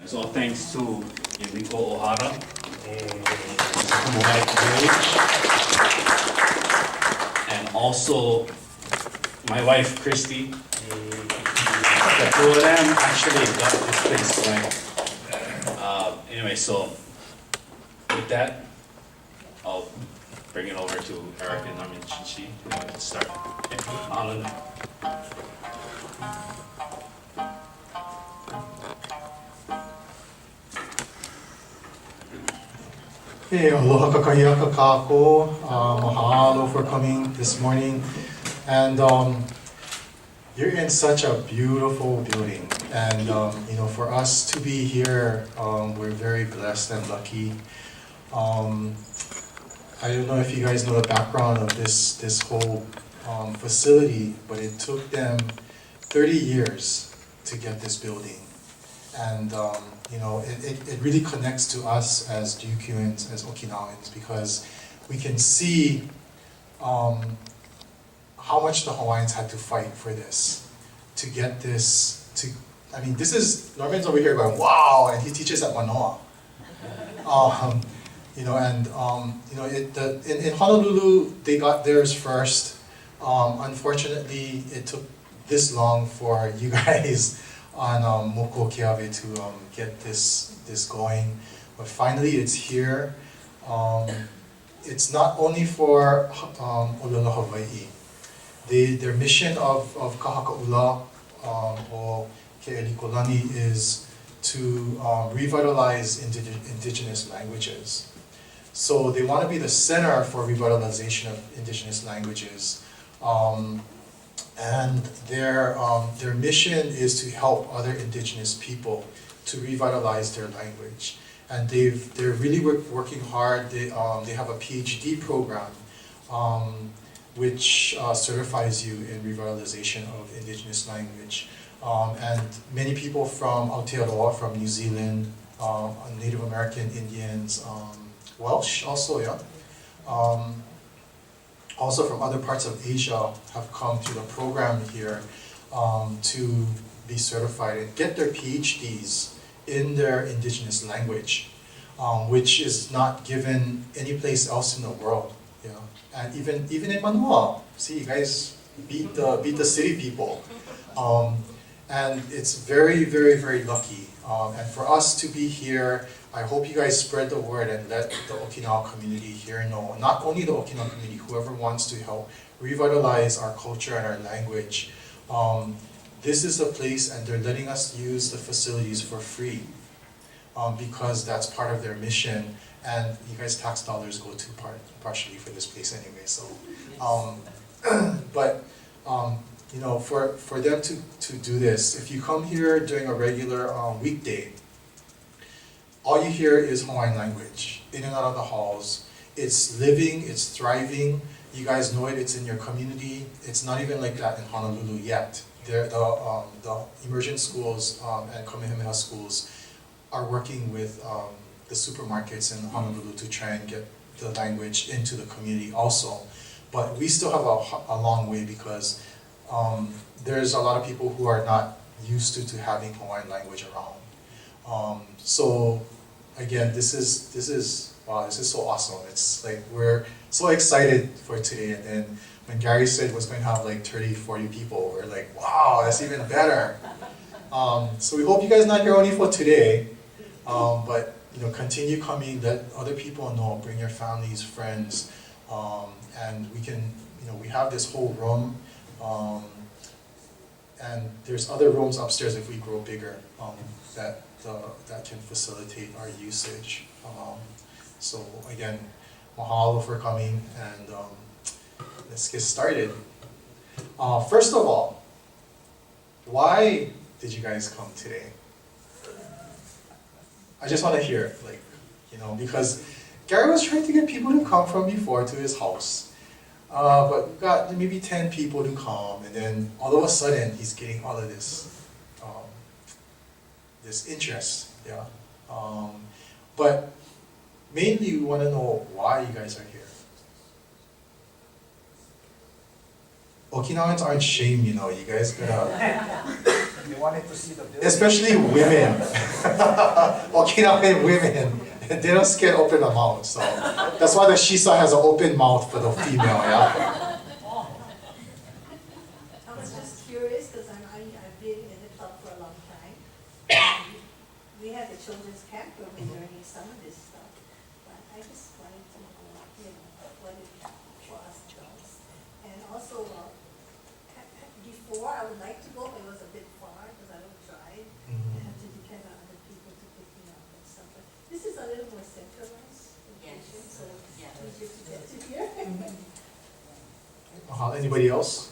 So thanks to Yumiko Ohara from White Village, and also my wife Christy. The two of them actually got this place going. Anyway, so with that, I'll bring it over to Eric and Norman Chichi to start. Alan. Hey, aloha kakahiaka kako. Mahalo for coming this morning. And you're in such a beautiful building. And for us to be here, we're very blessed and lucky. I don't know if you guys know the background of this whole facility, but it took them 30 years to get this building. And it really connects to us as Ryukyuans, as Okinawans, because we can see how much the Hawaiians had to fight for this, to get this, this is, Norman's over here going, wow, and he teaches at Manoa. In Honolulu, they got theirs first. Unfortunately, it took this long for you guys on Moko Keawe to get this going, but finally it's here. It's not only for Olelo Hawaii. Their mission of Kahakaula or Ke'elikolani is to revitalize indigenous languages. So they want to be the center for revitalization of indigenous languages. And their mission is to help other indigenous people to revitalize their language. And they're really working hard. They have a PhD program which certifies you in revitalization of indigenous language. And many people from Aotearoa, from New Zealand, Native American Indians, Welsh also, yeah. Also from other parts of Asia have come to the program here to be certified and get their PhDs in their indigenous language, which is not given any place else in the world. Yeah. And even in Manoa, see, you guys beat the city people. And it's very, very, very lucky. And for us to be here, I hope you guys spread the word and let the Okinawa community here know, not only the Okinawa community, whoever wants to help revitalize our culture and our language. This is a place, and they're letting us use the facilities for free because that's part of their mission. And you guys' tax dollars go to partially for this place anyway. So, for them to do this, if you come here during a regular weekday, all you hear is Hawaiian language in and out of the halls. It's living, it's thriving. You guys know it, it's in your community. It's not even like that in Honolulu yet. The immersion schools and Kamehameha schools are working with the supermarkets in Honolulu to try and get the language into the community also. But we still have a long way because there's a lot of people who are not used to having Hawaiian language around. So again, this is so awesome. It's like we're so excited for today. And then when Gary said was going to have like 30, 40 people, we're like, wow, that's even better. So we hope you guys not here only for today, but continue coming. Let other people know. Bring your families, friends, and we can. We have this whole room. And there's other rooms upstairs if we grow bigger that can facilitate our usage. So again, mahalo for coming, and let's get started. First of all, why did you guys come today? I just want to hear it, because Gary was trying to get people to come from before to his house. But we've got maybe 10 people to come, and then all of a sudden he's getting all of this interest, yeah. But mainly we want to know why you guys are here. Okinawans aren't shame, you guys gotta They wanted to see the building. Especially women. Okinawan women. They just can't open their mouth, so that's why the shisa has an open mouth for the female, yeah? I was just curious, because I've been in the club for a long time. We had the children's camp where we're learning some of this stuff, but I just wanted to know, what it for us adults. And also, before, I would like to go, but it was a bit far, because I don't drive. I have to depend on other people to pick me up and stuff, but this is a little more centralized location, so it's easier to get to here. Anybody else?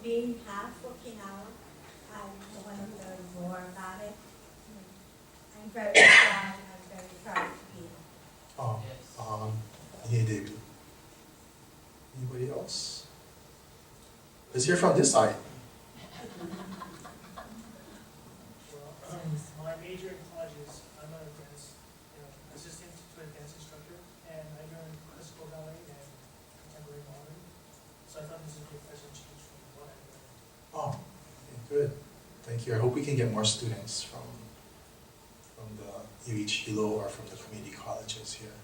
Being half Okinawan, I want to learn more about it. I'm very proud, I'm very proud to be here. Yeah, David. Anybody else? Let's hear from this side. Well, my major in college is I'm a dance, assistant to a dance instructor, and I learned classical ballet and contemporary modern. So I thought this would be a pleasant change from what I learned. Oh, okay, good. Thank you. I hope we can get more students from the UH Hilo or from the community colleges here.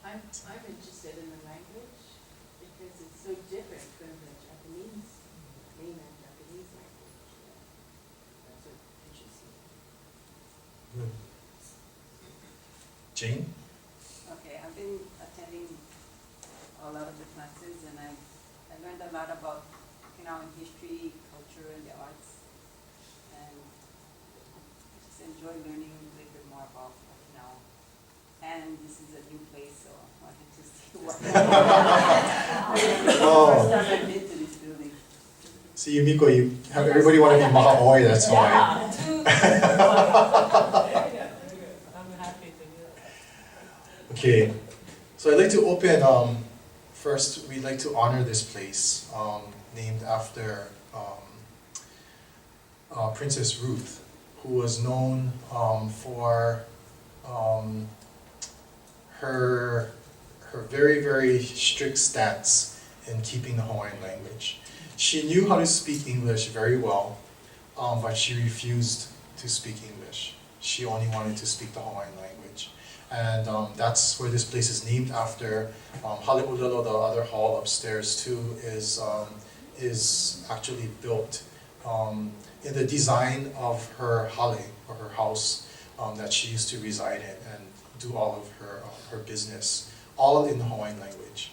I'm interested in the language because it's so different from the Japanese, mainland Japanese language. That's what interests me. Good. Jane? Okay, I've been attending a lot of the classes and I learned a lot about Okinawan history, culture, and the arts. And I just enjoy learning a little bit more about Okinawa. And this is a new place, so I wanted to see what. Oh. First time I've been to this building. See, Yumiko, you have everybody want to be Makaoi, that's why. I'm happy to do that. Okay, so I'd like to open, first we'd like to honor this place, named after Princess Ruth, who was known for her very, very strict stance in keeping the Hawaiian language. She knew how to speak English very well, but she refused to speak English. She only wanted to speak the Hawaiian language. And that's where this place is named after. Hale'ulelo, the other hall upstairs too, is actually built in the design of her hale, or her house, that she used to reside in and do all of her business, all in the Hawaiian language.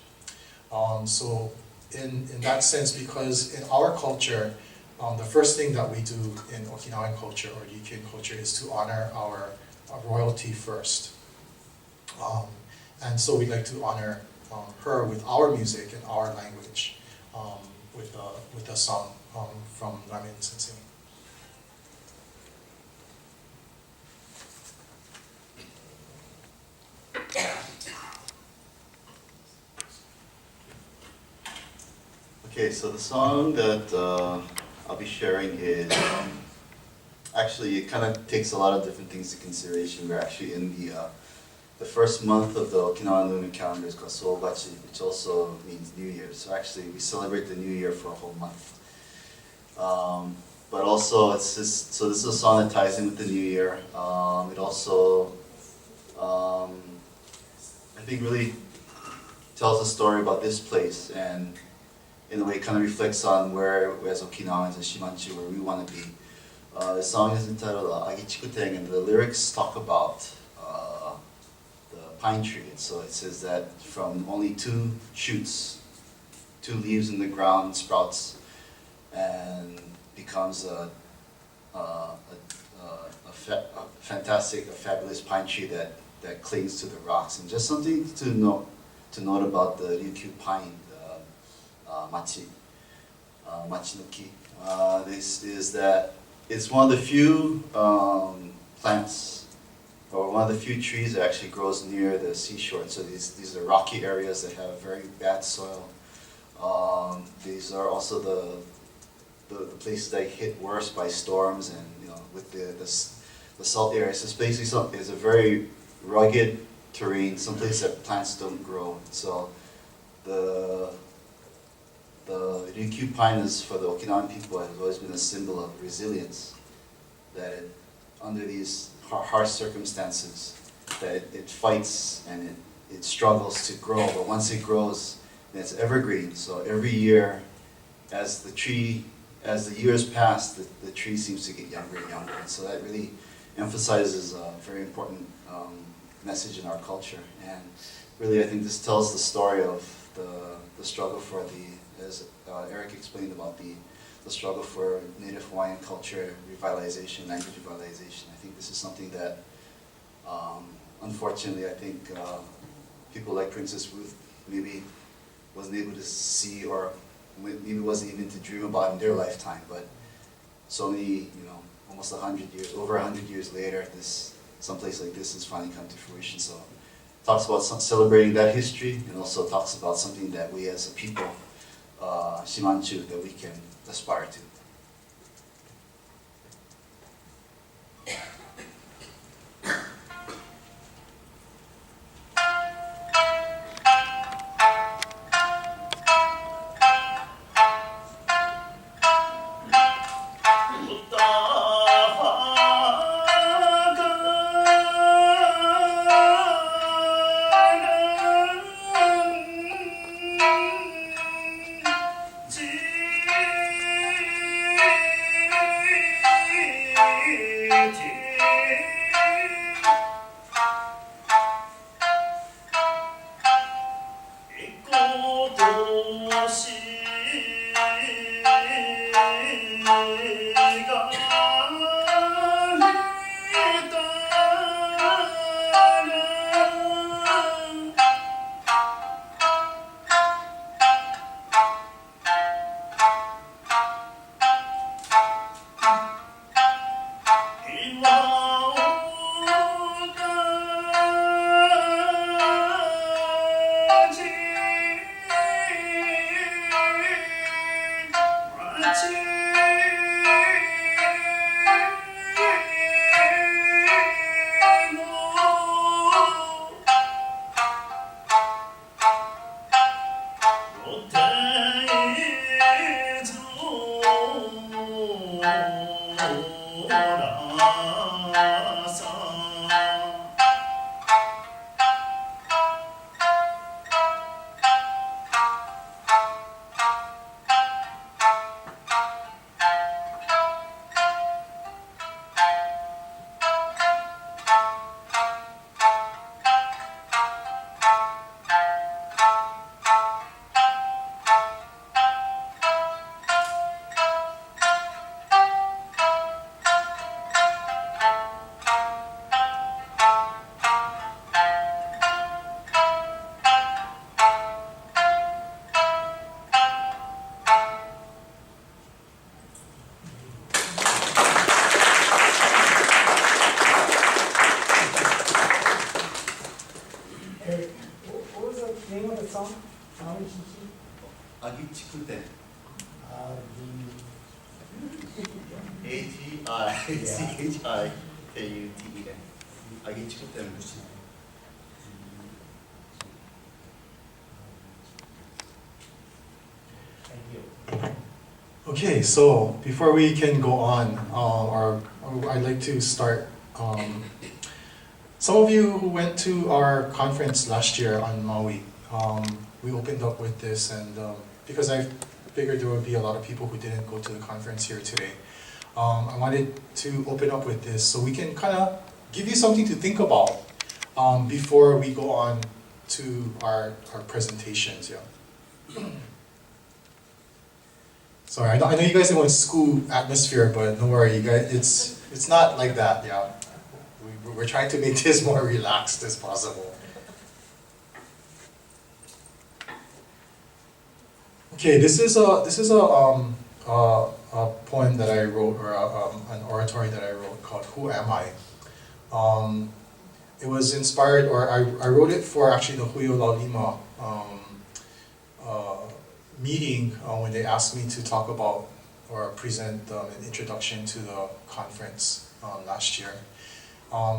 So in that sense, because in our culture, the first thing that we do in Okinawan culture or Ryukyuan culture is to honor our royalty first. And so we'd like to honor her with our music and our language, with a song from Ramen Sensei. Okay, so the song that I'll be sharing is, actually it kind of takes a lot of different things into consideration. We're actually in the first month of the Okinawan lunar calendar is called Sobachi, which also means New Year. So actually we celebrate the New Year for a whole month. But also it's just, so this is a song that ties in with the New Year. It also, I think really tells a story about this place, and in a way kind of reflects on where, as Okinawans and Shimanchu, where we want to be. The song is entitled Agichikuteng, and the lyrics talk about the pine tree. And so it says that from only 2 shoots, 2 leaves in the ground sprouts and becomes a fantastic, a fabulous pine tree that clings to the rocks. And just something to note about the Ryukyu pine, Machinuki. This is that it's one of the few plants, or one of the few trees that actually grows near the seashore. So these are rocky areas that have very bad soil. These are also the places that get hit worse by storms, and with the salt areas. It's basically it's a very rugged terrain, some place that plants don't grow. So the Ryukyu pine is, for the Okinawan people, has always been a symbol of resilience. That under these harsh circumstances, that it fights and it struggles to grow, but once it grows, then it's evergreen. So every year, as the years pass, the tree seems to get younger and younger. And so that really emphasizes a very important message in our culture. And really, I think this tells the story of the struggle for as Eric explained about the struggle for Native Hawaiian culture revitalization, language revitalization. I think this is something that, unfortunately, I think people like Princess Ruth maybe wasn't able to see, or maybe wasn't even to dream about in their lifetime. But so many, almost 100 years, over 100 years later, someplace like this has finally come to fruition. So it talks about celebrating that history, and also talks about something that we as a people, Shimanchu, that we can aspire to. What was the name of the song? Agichikute. A-G-I-C-H-I-K-U-T-E-N. Agichikute. Okay, so before we can go on, or I'd like to start. Some of you who went to our conference last year on Maui, we opened up with this, and because I figured there would be a lot of people who didn't go to the conference here today, I wanted to open up with this so we can kind of give you something to think about before we go on to our presentations. Yeah. Sorry, I know you guys don't want school atmosphere, but don't worry, you guys, it's not like that. Yeah, we're trying to make this more relaxed as possible. Okay, this is a poem that I wrote, or an oratory that I wrote called "Who Am I?" It was inspired, or I wrote it for actually the Huyo Laulima meeting when they asked me to talk about or present an introduction to the conference last year.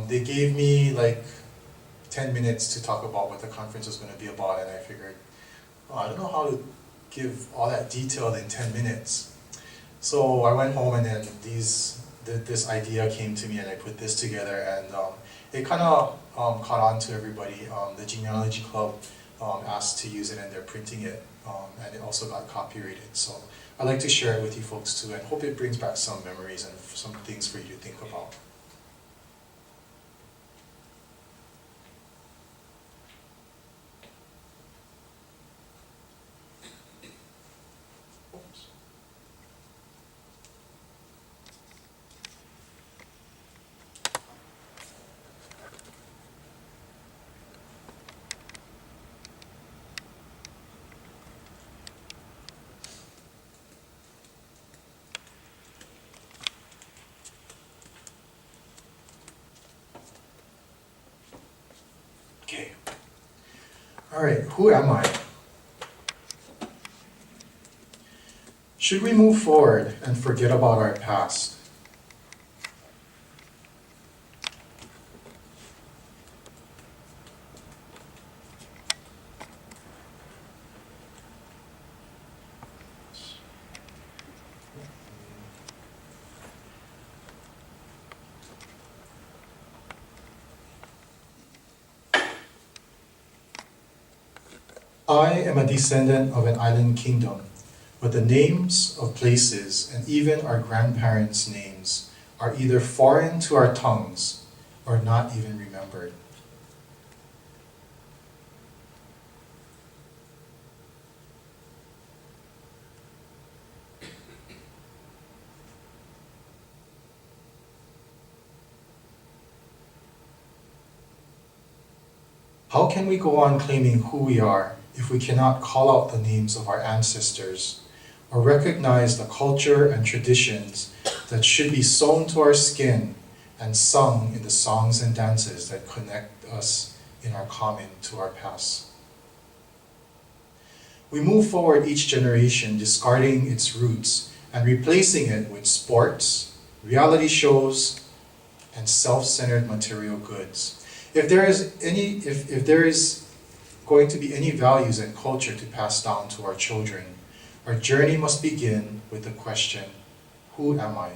They gave me like 10 minutes to talk about what the conference was going to be about, and I figured, I don't know how to give all that detail in 10 minutes. So I went home and then this idea came to me and I put this together, and it kind of caught on to everybody. The Genealogy Club asked to use it and they're printing it, and it also got copyrighted. So I'd like to share it with you folks too and hope it brings back some memories and some things for you to think about. Okay. All right, who am I? Should we move forward and forget about our past? I am a descendant of an island kingdom, but the names of places and even our grandparents' names are either foreign to our tongues or not even remembered. How can we go on claiming who we are if we cannot call out the names of our ancestors or recognize the culture and traditions that should be sewn to our skin and sung in the songs and dances that connect us in our common to our past? We move forward each generation discarding its roots and replacing it with sports, reality shows, and self-centered material goods. If there is going to be any values and culture to pass down to our children, our journey must begin with the question, who am I?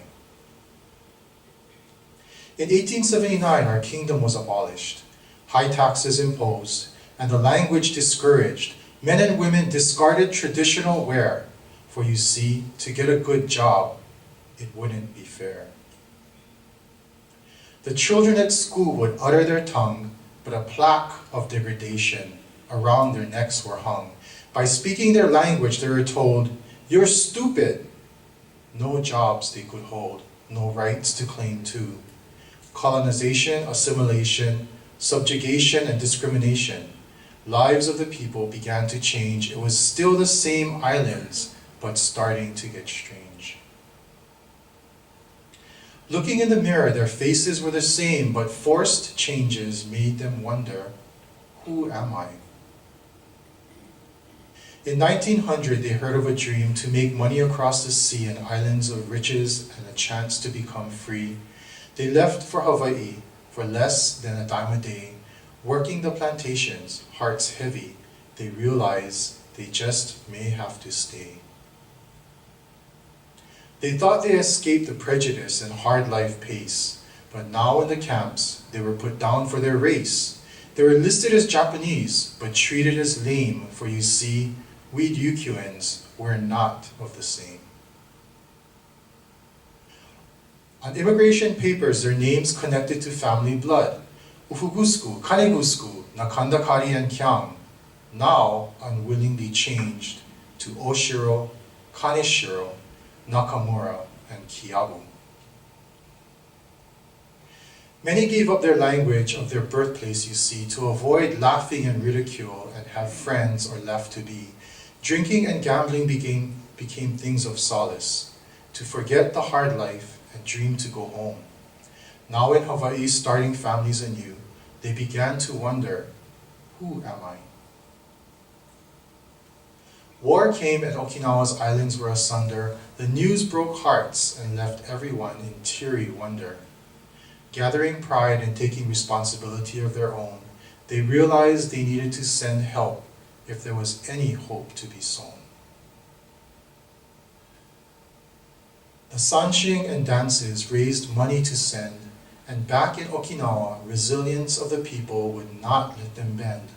In 1879, our kingdom was abolished, high taxes imposed, and the language discouraged. Men and women discarded traditional wear, for you see, to get a good job, it wouldn't be fair. The children at school would utter their tongue, but a plaque of degradation around their necks were hung. By speaking their language, they were told, "You're stupid." No jobs they could hold, no rights to claim to. Colonization, assimilation, subjugation, and discrimination. Lives of the people began to change. It was still the same islands, but starting to get strange. Looking in the mirror, their faces were the same, but forced changes made them wonder, who am I? In 1900, they heard of a dream to make money across the sea and islands of riches and a chance to become free. They left for Hawaii for less than a dime a day, working the plantations, hearts heavy. They realized they just may have to stay. They thought they escaped the prejudice and hard life pace, but now in the camps, they were put down for their race. They were listed as Japanese, but treated as lame, for you see, we Ryukyuans were not of the same. On immigration papers, their names connected to family blood. Ufugusku, Kanegusku, Nakandakari, and Kyang, now unwillingly changed to Oshiro, Kaneshiro, Nakamura, and Kiabu. Many gave up their language of their birthplace, you see, to avoid laughing and ridicule and have friends or left to be. Drinking and gambling became things of solace, to forget the hard life and dream to go home. Now in Hawaii, starting families anew, they began to wonder, who am I? War came and Okinawa's islands were asunder. The news broke hearts and left everyone in teary wonder. Gathering pride and taking responsibility of their own, they realized they needed to send help if there was any hope to be sown. The sanshing and dances raised money to send, and back in Okinawa, resilience of the people would not let them bend.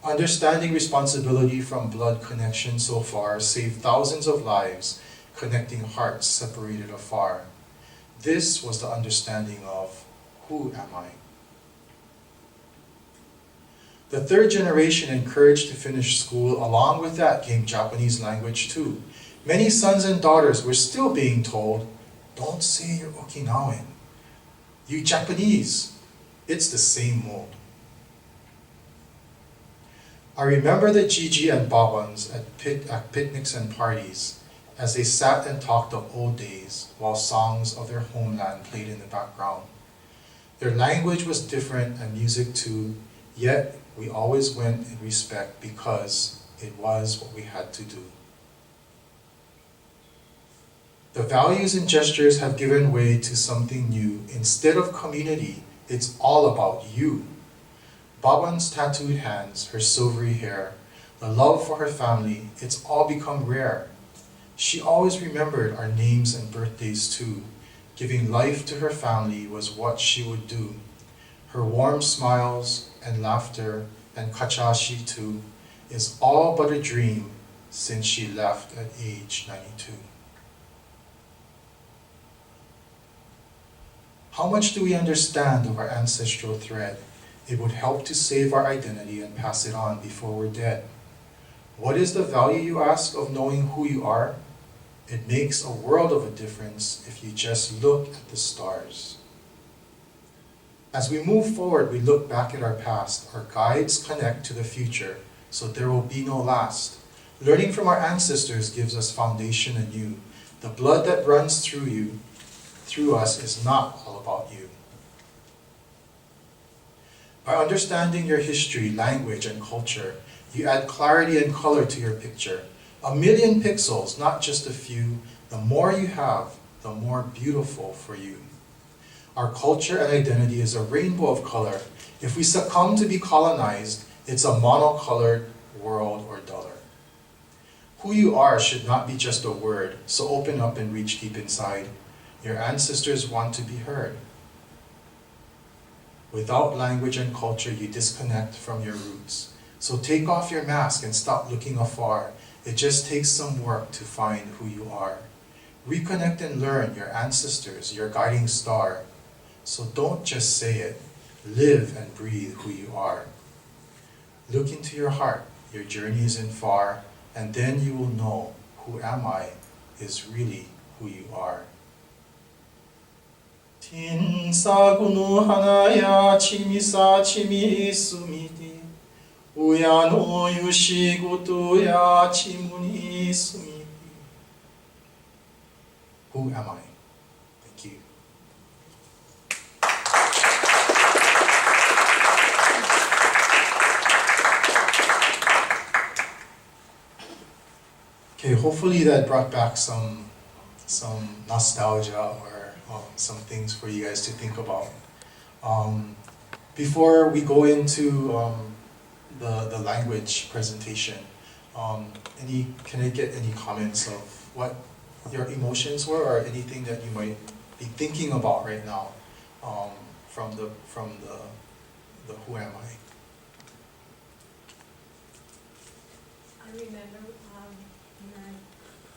Understanding responsibility from blood connection so far saved thousands of lives, connecting hearts separated afar. This was the understanding of who am I? The third generation encouraged to finish school. Along with that came Japanese language too. Many sons and daughters were still being told, don't say you're Okinawan. You Japanese. It's the same mold. I remember the Gigi and Babans at picnics and parties as they sat and talked of old days while songs of their homeland played in the background. Their language was different and music too, yet we always went in respect because it was what we had to do. The values and gestures have given way to something new. Instead of community, it's all about you. Baban's tattooed hands, her silvery hair, the love for her family, it's all become rare. She always remembered our names and birthdays too. Giving life to her family was what she would do. Her warm smiles and laughter and kachashi too is all but a dream since she left at age 92. How much do we understand of our ancestral thread? It would help to save our identity and pass it on before we're dead. What is the value, you ask, of knowing who you are? It makes a world of a difference if you just look at the stars. As we move forward, we look back at our past. Our guides connect to the future, so there will be no last. Learning from our ancestors gives us foundation anew. The blood that runs through us is not all about you. By understanding your history, language, and culture, you add clarity and color to your picture. 1,000,000 pixels, not just a few. The more you have, the more beautiful for you. Our culture and identity is a rainbow of color. If we succumb to be colonized, it's a monocolored world or duller. Who you are should not be just a word, so open up and reach deep inside. Your ancestors want to be heard. Without language and culture, you disconnect from your roots. So take off your mask and stop looking afar. It just takes some work to find who you are. Reconnect and learn your ancestors, your guiding star. So don't just say it. Live and breathe who you are. Look into your heart. Your journey isn't far. And then you will know who am I is really who you are. 天作の花やちみさちみすみて親のゆしごとやちむにすみて Who am I? Thank you. Okay, hopefully that brought back some nostalgia or some things for you guys to think about. Before we go into the language presentation, can I get any comments of what your emotions were or anything that you might be thinking about right now from the who am I? I remember when my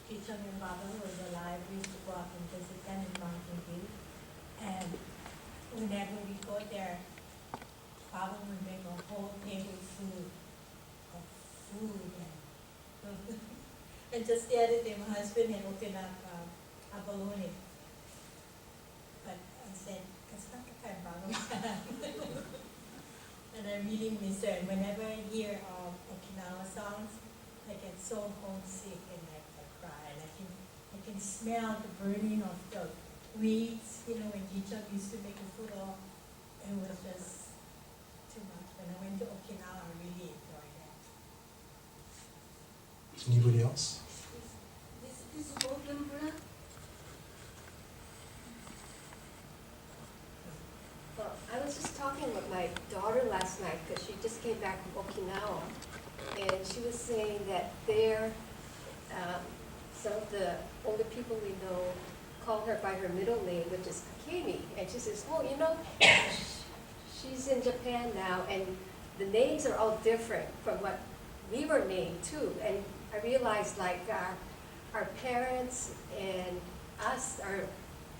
teacher and father was alive, we used to go out and visit them in Mountain View. And whenever we go there, Father would bring a whole table full of food and just the other day, my husband had opened up a bologna. But I said, and I really miss her. And whenever I hear Okinawa songs, I get so homesick and I cry. And I can smell the burning of the weeds, when Jichon used to make a food oil. It was just too much. When I went to Okinawa, I really enjoyed that. Anybody else? This problem, brother? Well, I was just talking with my daughter last night because she just came back from Okinawa, and she was saying that there, some of the older people we know call her by her middle name, which is Akemi. And she says, oh, you know, she's in Japan now, and the names are all different from what we were named too. And I realized like our parents and us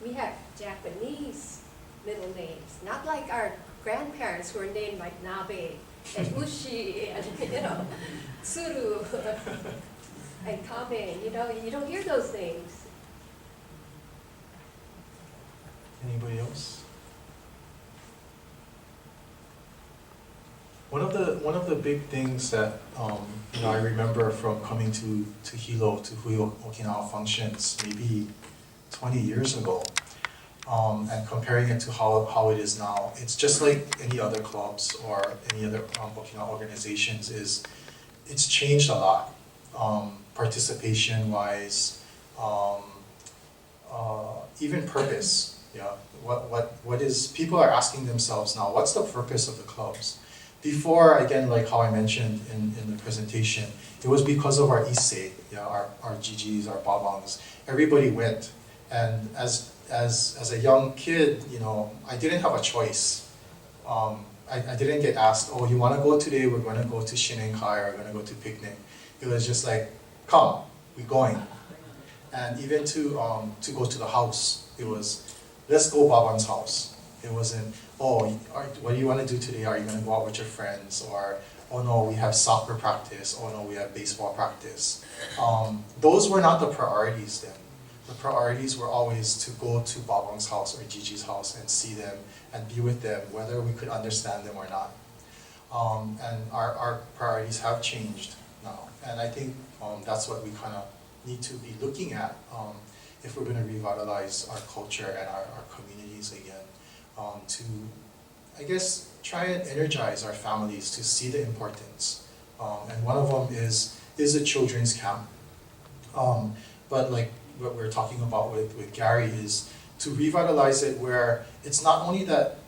we have Japanese middle names, not like our grandparents who are named like Nabe and Ushi and Tsuru and Kabe. You don't hear those names. Anybody else? One of the big things that I remember from coming to Hilo, to Okinawa functions maybe 20 years ago, and comparing it to how it is now, it's just like any other clubs or any other Okinawa organizations. It's changed a lot, participation wise, even purpose. Yeah, what is, people are asking themselves now, what's the purpose of the clubs? Before, again, like how I mentioned in the presentation, it was because of our issei, our GGs, our babangs. Everybody went, and as a young kid, I didn't have a choice. I didn't get asked, oh, you want to go today? We're going to go to Shinenkai, or we're going to go to picnic. It was just like, come, we're going. And even to go to the house, it was, let's go Baban's house. It wasn't, oh, what do you want to do today? Are you going to go out with your friends? Or, oh no, we have soccer practice. Oh no, we have baseball practice. Those were not the priorities then. The priorities were always to go to Babang's house or Gigi's house and see them and be with them, whether we could understand them or not. And our priorities have changed now. And I think that's what we kind of need to be looking at if we're going to revitalize our culture and our communities again. To, I guess, try and energize our families to see the importance. And one of them is a children's camp. But like what we're talking about with Gary is to revitalize it where it's not only that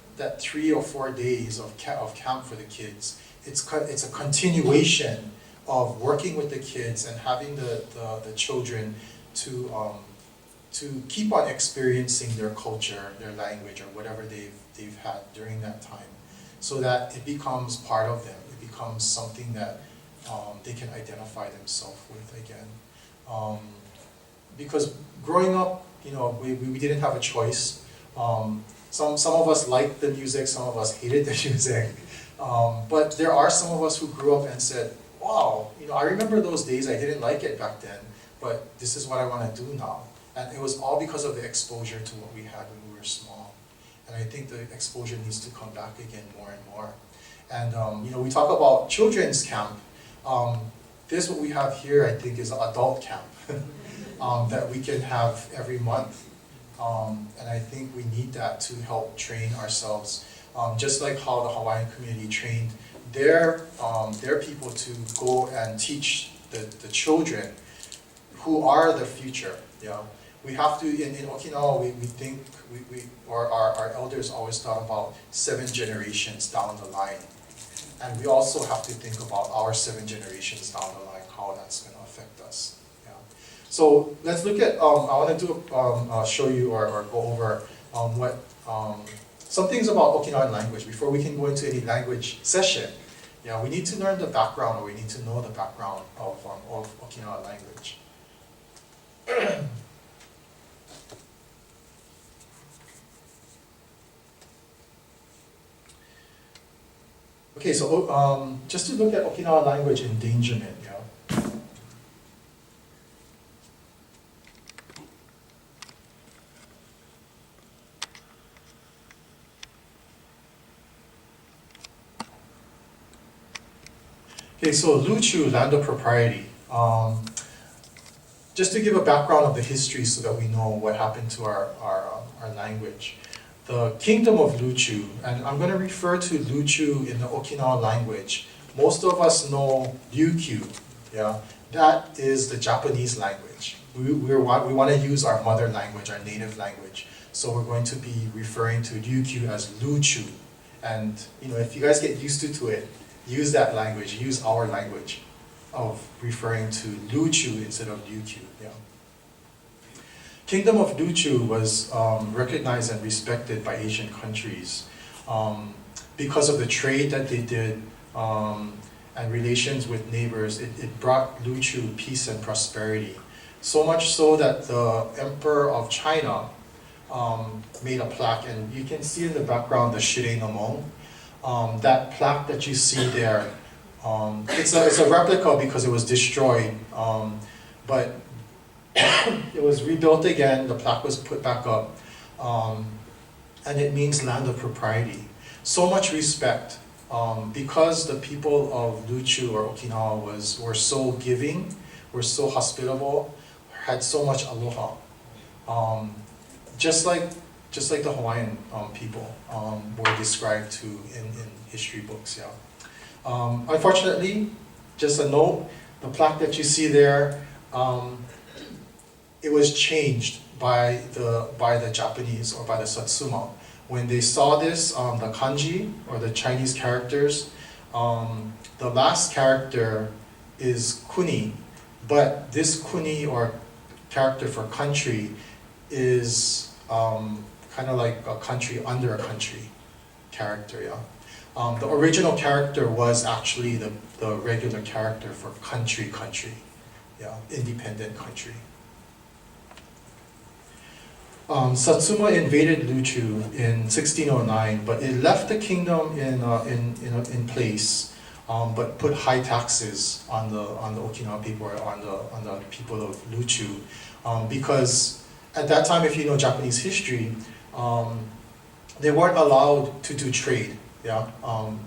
3 or 4 days of camp for the kids, it's a continuation of working with the kids and having the children to keep on experiencing their culture, their language, or whatever they've had during that time, so that it becomes part of them. It becomes something that they can identify themselves with again. Because growing up, we didn't have a choice. Some of us liked the music, some of us hated the music. But there are some of us who grew up and said, wow, I remember those days, I didn't like it back then, but this is what I want to do now. And it was all because of the exposure to what we had when we were small. And I think the exposure needs to come back again more and more. And we talk about children's camp. This what we have here, I think, is an adult camp that we can have every month. And I think we need that to help train ourselves. Just like how the Hawaiian community trained their people to go and teach the children who are the future. We have to, in Okinawa, we think, our elders always thought about 7 generations down the line. And we also have to think about our 7 generations down the line, how that's going to affect us. So let's look at, I want to show you or go over what, some things about Okinawan language. Before we can go into any language session, we need to learn the background, or we need to know the background of Okinawan language. Okay, so just to look at Okinawa language endangerment, Okay, so LooChoo, land of propriety. Just to give a background of the history so that we know what happened to our language. The kingdom of LooChoo, and I'm going to refer to LooChoo in the Okinawa language. Most of us know LooChoo, that is the Japanese language. We want to use our mother language, our native language. So we're going to be referring to LooChoo as LooChoo. And if you guys get used to it, use that language, use our language of referring to LooChoo instead of LooChoo. Kingdom of LooChoo was recognized and respected by Asian countries because of the trade that they did and relations with neighbors. It brought LooChoo peace and prosperity. So much so that the Emperor of China made a plaque, and you can see in the background the Shirei no Mon. That plaque that you see there, it's a replica because it was destroyed, but it was rebuilt again, the plaque was put back up, and it means land of propriety. So much respect, because the people of LooChoo or Okinawa were so giving, were so hospitable, had so much aloha. Just like the Hawaiian people were described to in history books, yeah. Unfortunately, just a note, the plaque that you see there, it was changed by the Japanese or by the Satsuma. When they saw this, the kanji or the Chinese characters, the last character is kuni, but this kuni or character for country is kind of like a country under a country character, yeah. The original character was actually the regular character for country, yeah, independent country. Satsuma invaded LooChoo in 1609, but it left the kingdom in place, but put high taxes on the Okinawa people or on the people of LooChoo, because at that time, if you know Japanese history, they weren't allowed to do trade, yeah,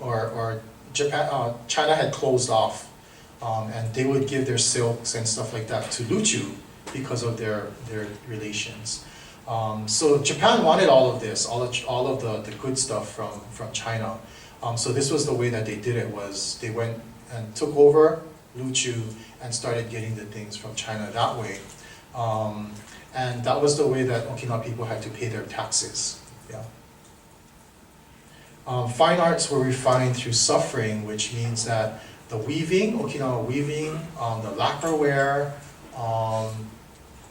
or Japan, China had closed off, and they would give their silks and stuff like that to LooChoo because of their relations. So Japan wanted all of this, all of the good stuff from China. So this was the way that they did it, was they went and took over LooChoo and started getting the things from China that way. And that was the way that Okinawa people had to pay their taxes. Yeah. Fine arts were refined through suffering, which means that the weaving, Okinawa weaving, the lacquerware,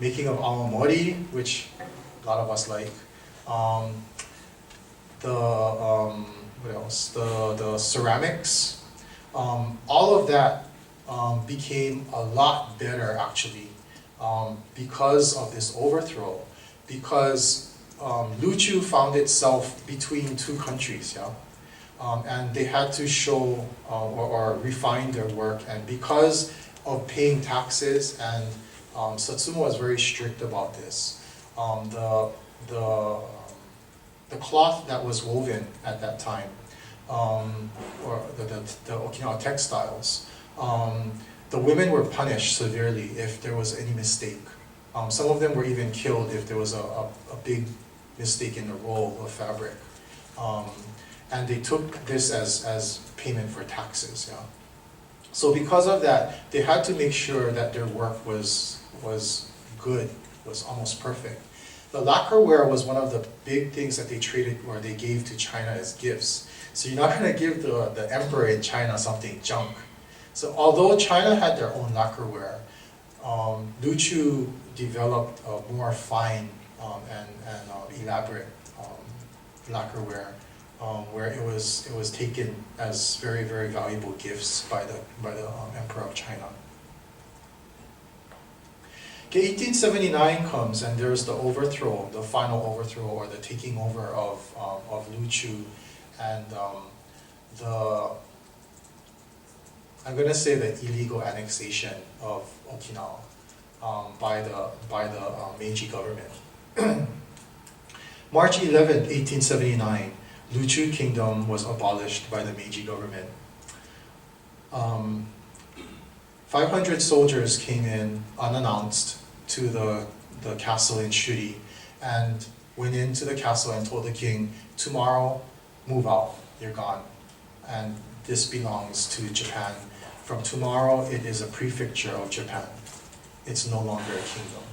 making of awamori, which a lot of us like, what else? The ceramics, all of that became a lot better actually because of this overthrow. Because LooChoo found itself between two countries, yeah, and they had to show or refine their work, and because of paying taxes, and Satsuma was very strict about this. The cloth that was woven at that time, or the Okinawa textiles, the women were punished severely if there was any mistake. Some of them were even killed if there was a big mistake in the roll of fabric. And they took this as payment for taxes, yeah. So because of that, they had to make sure that their work was good, was almost perfect. The lacquerware was one of the big things that they traded or they gave to China as gifts. So you're not going to give the emperor in China something junk. So although China had their own lacquerware, LooChoo developed a more fine and elaborate lacquerware, where it was taken as very, very valuable gifts by the emperor of China. Okay, 1879 comes and there's the overthrow, the final overthrow or the taking over of LooChoo, and I'm going to say the illegal annexation of Okinawa by the Meiji government. March 11th, 1879, LooChoo Kingdom was abolished by the Meiji government. 500 soldiers came in unannounced to the castle in Shuri and went into the castle and told the king, tomorrow, move out, you're gone. And this belongs to Japan. From tomorrow, it is a prefecture of Japan. It's no longer a kingdom.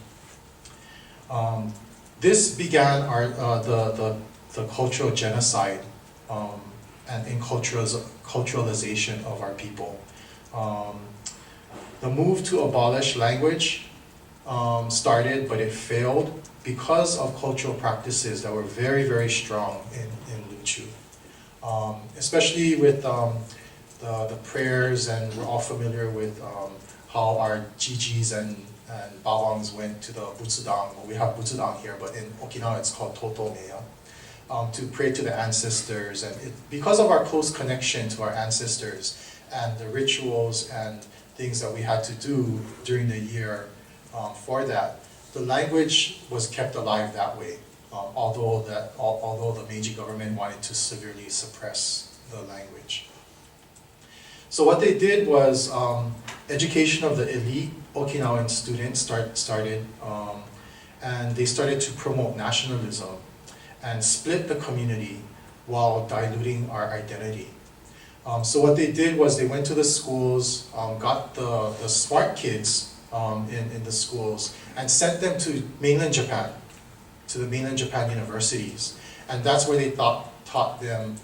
This began the cultural genocide and enculturalization of our people. The move to abolish language started, but it failed because of cultural practices that were very, very strong in LooChoo. Especially with the prayers, and we're all familiar with how our jijis and babangs went to the butsudang. Well, we have butsudang here, but in Okinawa it's called totomeya, to pray to the ancestors. And because of our close connection to our ancestors and the rituals and things that we had to do during the year for that, the language was kept alive that way, although the Meiji government wanted to severely suppress the language. So what they did was education of the elite Okinawan students started, and they started to promote nationalism and split the community while diluting our identity. So what they did was they went to the schools, got the smart kids in the schools, and sent them to mainland Japan, to the mainland Japan universities. And that's where they taught them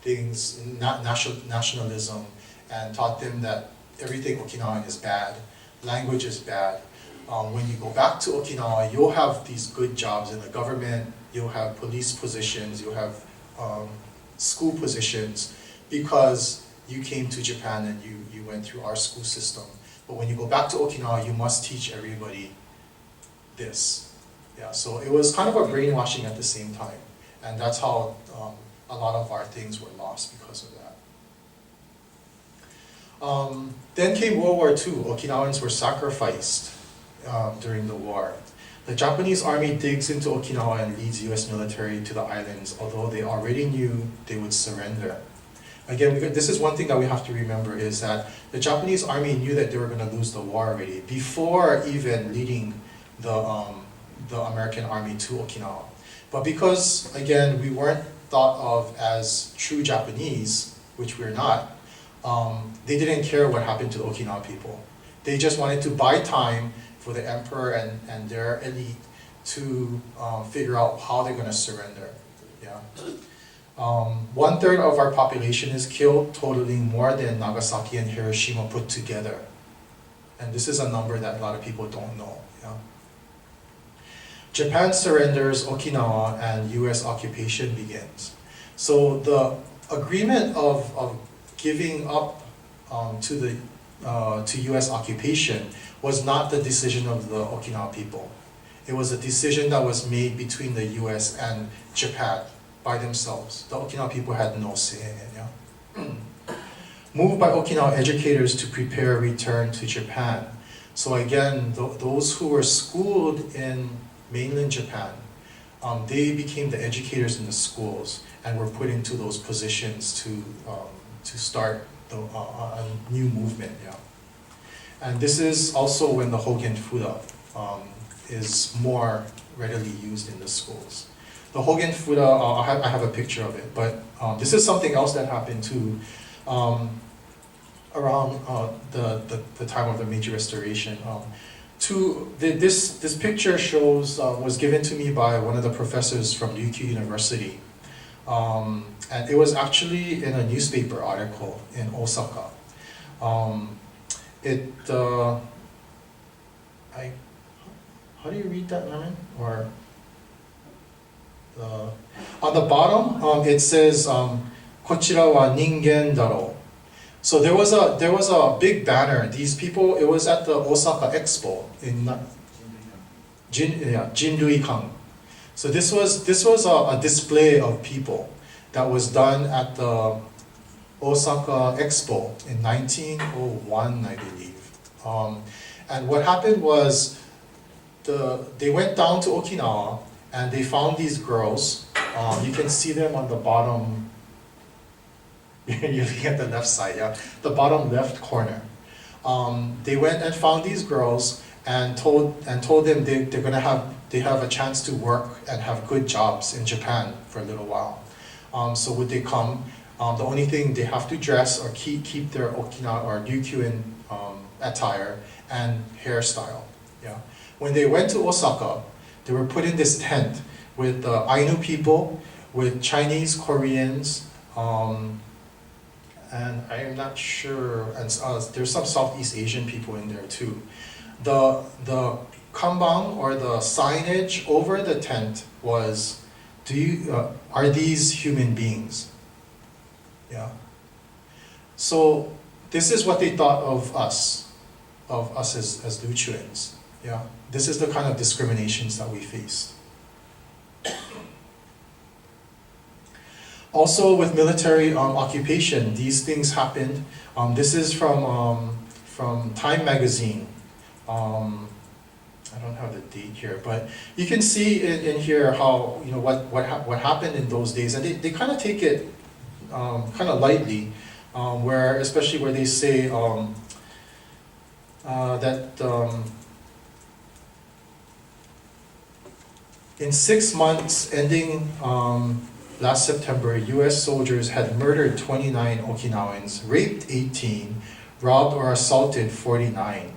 things, nationalism, and taught them that everything Okinawan is bad, language is bad. When you go back to Okinawa, you'll have these good jobs in the government, you'll have police positions, you'll have school positions, because you came to Japan and you went through our school system. But when you go back to Okinawa, you must teach everybody this. Yeah, so it was kind of a brainwashing at the same time. And that's how a lot of our things were lost because of that. Then came World War II. Okinawans were sacrificed during the war. The Japanese army digs into Okinawa and leads US military to the islands, although they already knew they would surrender. Again, this is one thing that we have to remember, is that the Japanese army knew that they were going to lose the war already, before even leading the American army to Okinawa. But because, again, we weren't thought of as true Japanese, which we're not, they didn't care what happened to the Okinawa people. They just wanted to buy time for the emperor and their elite to figure out how they're going to surrender. Yeah. 1/3 of our population is killed, totaling more than Nagasaki and Hiroshima put together. And this is a number that a lot of people don't know. Yeah. Japan surrenders Okinawa and US occupation begins. So the agreement of giving up to US occupation was not the decision of the Okinawa people. It was a decision that was made between the US and Japan by themselves. The Okinawa people had no say in it. Yeah? Moved by Okinawa educators to prepare return to Japan. So again, those who were schooled in mainland Japan, they became the educators in the schools and were put into those positions to start a new movement. Yeah. And this is also when the Hogen Fuda is more readily used in the schools. The Hogen Fuda, I have a picture of it, but this is something else that happened too around the time of the Meiji Restoration. This picture shows, was given to me by one of the professors from Ryukyu University. And it was actually in a newspaper article in Osaka. How do you read that, Lemon? Or on the bottom, it says, こちらは人間だろう. So there was a big banner. These people, it was at the Osaka Expo in Jinrui-kan. So this was a display of people that was done at the Osaka Expo in 1901, I believe. And what happened was they went down to Okinawa and they found these girls. You can see them on the bottom. You're looking at the left side, yeah, the bottom left corner. They went and found these girls and told them they have a chance to work and have good jobs in Japan for a little while. So would they come? The only thing, they have to dress or keep their Okinawa or Ryukyuan attire and hairstyle. Yeah. When they went to Osaka, they were put in this tent with Ainu people, with Chinese, Koreans, and I am not sure, and there's some Southeast Asian people in there too. The kambang or the signage over the tent was, are these human beings? Yeah. So this is what they thought of us as LooChooans. Yeah. This is the kind of discriminations that we faced. Also with military occupation, these things happened. This is from Time magazine. I don't have the date here, but you can see in here how, you know, what happened in those days, and they kind of take it kind of lightly, especially where they say that in 6 months ending last September, U.S. soldiers had murdered 29 Okinawans, raped 18, robbed or assaulted 49.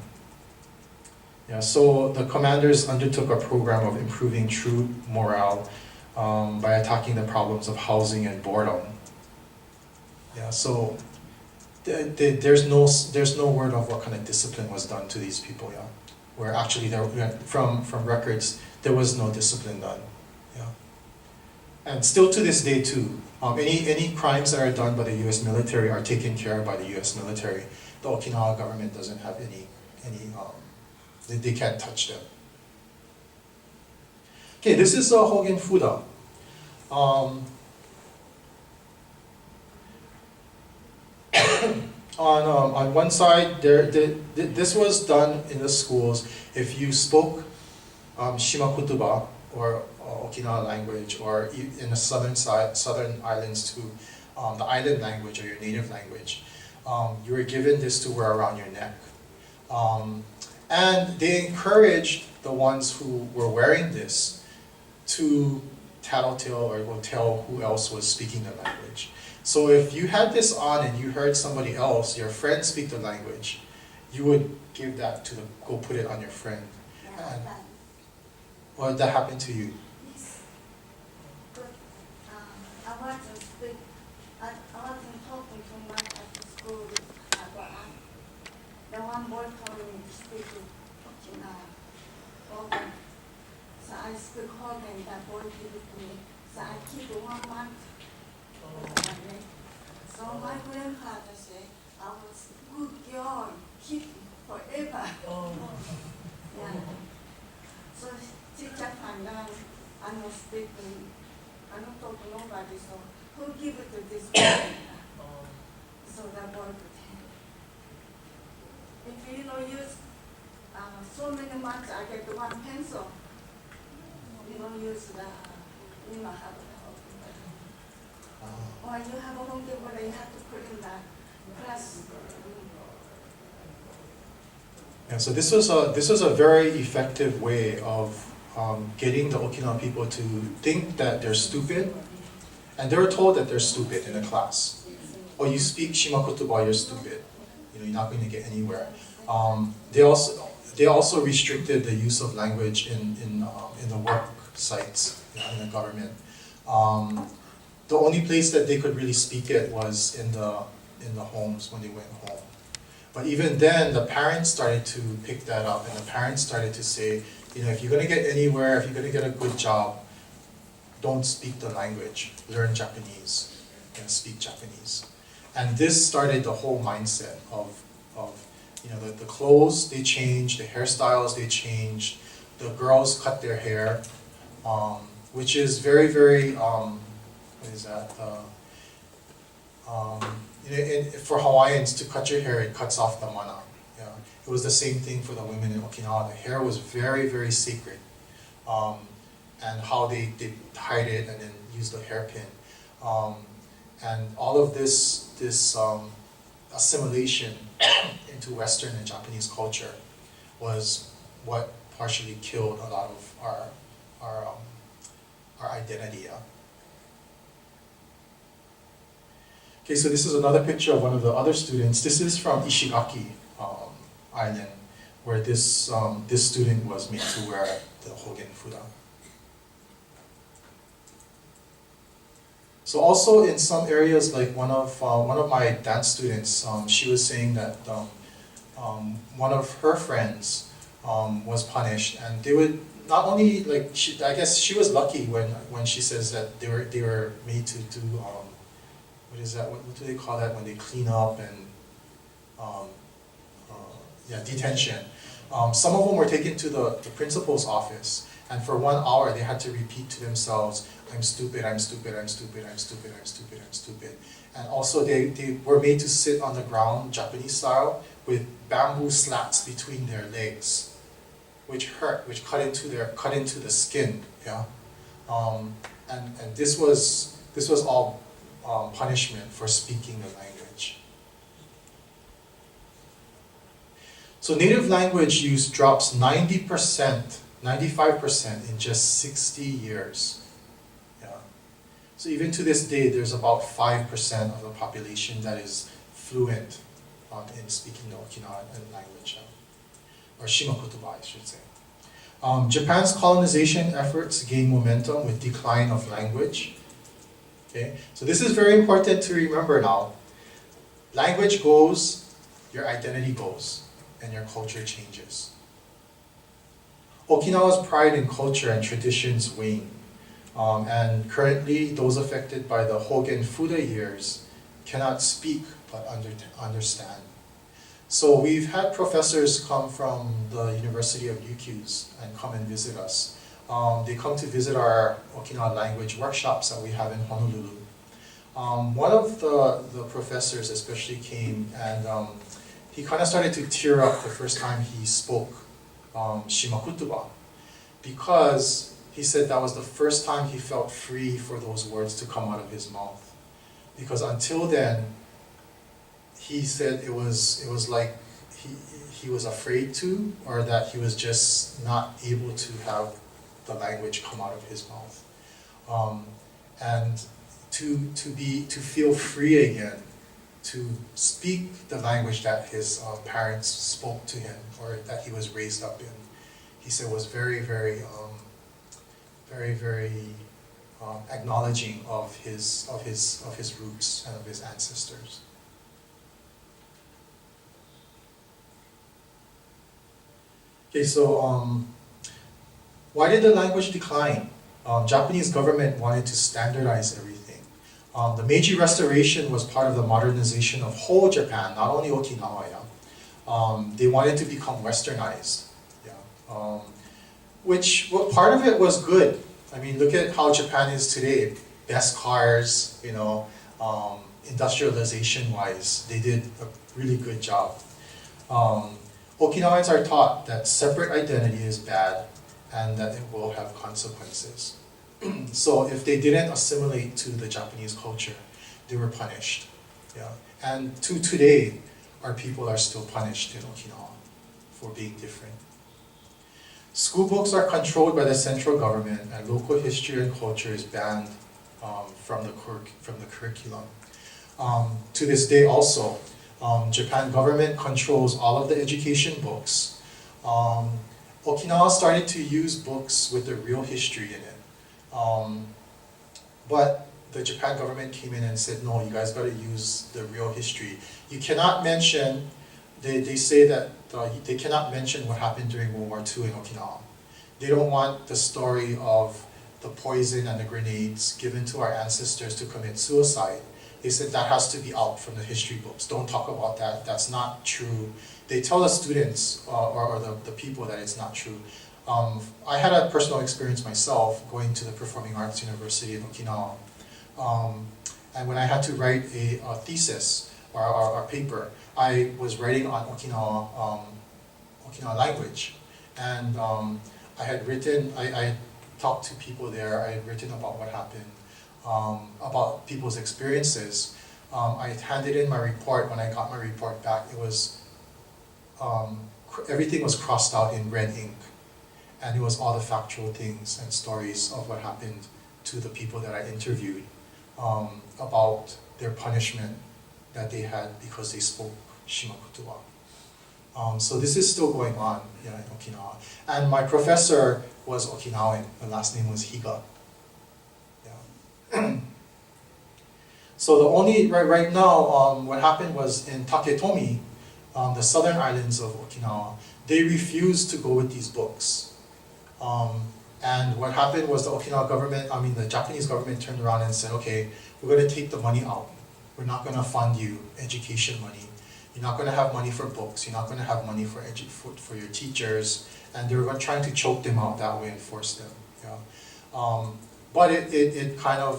Yeah, so the commanders undertook a program of improving troop morale by attacking the problems of housing and boredom. Yeah, so there's no word of what kind of discipline was done to these people. Yeah, where actually from records there was no discipline done. Yeah, and still to this day too, any crimes that are done by the U.S. military are taken care of by the U.S. military. The Okinawa government doesn't have any they can't touch them. Okay, this is Hogen Fuda. On one side, this was done in the schools. If you spoke Shima Kutuba or Okinawa language, or in the southern islands too, the island language or your native language, you were given this to wear around your neck. And they encouraged the ones who were wearing this to tattletale or go tell who else was speaking the language. So if you had this on and you heard somebody else, your friend speak the language, you would give that go put it on your friend. And, or that happened to you? Yes. But I wasn't talking too much at the school. The one boy told me to speak to Hogan. So I speak Hogan, that boy gave it to me. So I keep 1 month. So my grandfather said, I was good girl, keep forever. Yeah. So teacher found out I don't speak, I don't talk to nobody, so who give it to this boy? So that boy pretend. If you don't use so many months, I get 1 pencil. You don't use you know, have or you have a home where you have to put in that class. Yeah, so this was a very effective way of getting the Okinawan people to think that they're stupid, and they were told that they're stupid in a class. Or you speak Shima Kutuba, you're stupid. You know, you're not going to get anywhere. They also restricted the use of language in the work sites, in the government. The only place that they could really speak it was in the homes when they went home. But even then, the parents started to pick that up, and the parents started to say, you know, if you're going to get anywhere, if you're going to get a good job, don't speak the language. Learn Japanese and speak Japanese. And this started the whole mindset of you know, the clothes they changed, the hairstyles they changed, the girls cut their hair, which is very, very, what is that? For Hawaiians, to cut your hair, it cuts off the mana. Yeah. It was the same thing for the women in Okinawa. The hair was very, very sacred. And how they hide it and then use the hairpin. And all of this assimilation into Western and Japanese culture was what partially killed a lot of our identity. Yeah. Okay, so this is another picture of one of the other students. This is from Ishigaki Island, where this student was made to wear the Hogen Fuda. So also in some areas, like one of my dance students, she was saying that one of her friends was punished, and they would not only like I guess she was lucky when she says that they were made to do what is that? What do they call that when they clean up and detention. Some of them were taken to the principal's office, and for 1 hour they had to repeat to themselves, I'm stupid, I'm stupid, I'm stupid, I'm stupid, I'm stupid, I'm stupid. And also they were made to sit on the ground, Japanese style, with bamboo slats between their legs, which hurt, which cut into the skin, yeah. And this was all punishment for speaking the language. So native language use drops 90%, 95% in just 60 years. Yeah. So even to this day, there's about 5% of the population that is fluent in speaking the Okinawan language, or Shimakutuba, I should say. Japan's colonization efforts gain momentum with decline of language. Okay, so this is very important to remember now. Language goes, your identity goes, and your culture changes. Okinawa's pride in culture and traditions wane, and currently those affected by the Hogen Fuda years cannot speak but understand. So we've had professors come from the University of Ryukyu's and come and visit us. They come to visit our Okinawa language workshops that we have in Honolulu. One of the professors especially came, and he kind of started to tear up the first time he spoke Shimakutuba, because he said that was the first time he felt free for those words to come out of his mouth. Because until then, he said it was like he was afraid to, or that he was just not able to have the language come out of his mouth. And to feel free again, to speak the language that his parents spoke to him, or that he was raised up in, he said was very, very, very acknowledging of his roots and of his ancestors. Okay, so why did the language decline? Japanese government wanted to standardize everything. The Meiji Restoration was part of the modernization of whole Japan, not only Okinawa. Yeah? They wanted to become westernized. Yeah? Part of it was good. I mean, look at how Japan is today. Best cars, you know, industrialization-wise, they did a really good job. Okinawans are taught that separate identity is bad and that it will have consequences. So if they didn't assimilate to the Japanese culture, they were punished. Yeah? And to today, our people are still punished in Okinawa for being different. School books are controlled by the central government, and local history and culture is banned from the curriculum. To this day also, Japan government controls all of the education books. Okinawa started to use books with the real history in it. But the Japan government came in and said, no, you guys got to use the real history. You cannot mention, they say that they cannot mention what happened during World War II in Okinawa. They don't want the story of the poison and the grenades given to our ancestors to commit suicide. They said that has to be out from the history books. Don't talk about that. That's not true. They tell the students or the people that it's not true. I had a personal experience myself going to the Performing Arts University in Okinawa. And when I had to write a thesis or a paper, I was writing on Okinawa language. And I talked to people there, I had written about what happened, about people's experiences. I handed in my report. When I got my report back, it was, everything was crossed out in red ink. And it was all the factual things and stories of what happened to the people that I interviewed, about their punishment that they had because they spoke Shimakutuba. So this is still going on, in Okinawa. And my professor was Okinawan. The last name was Higa. Yeah. So the only, right now, what happened was in Taketomi, the southern islands of Okinawa, they refused to go with these books. And what happened was the the Japanese government turned around and said, okay, we're going to take the money out. We're not going to fund you education money. You're not going to have money for books. You're not going to have money for your teachers. And they were trying to choke them out that way and force them. Yeah. But it kind of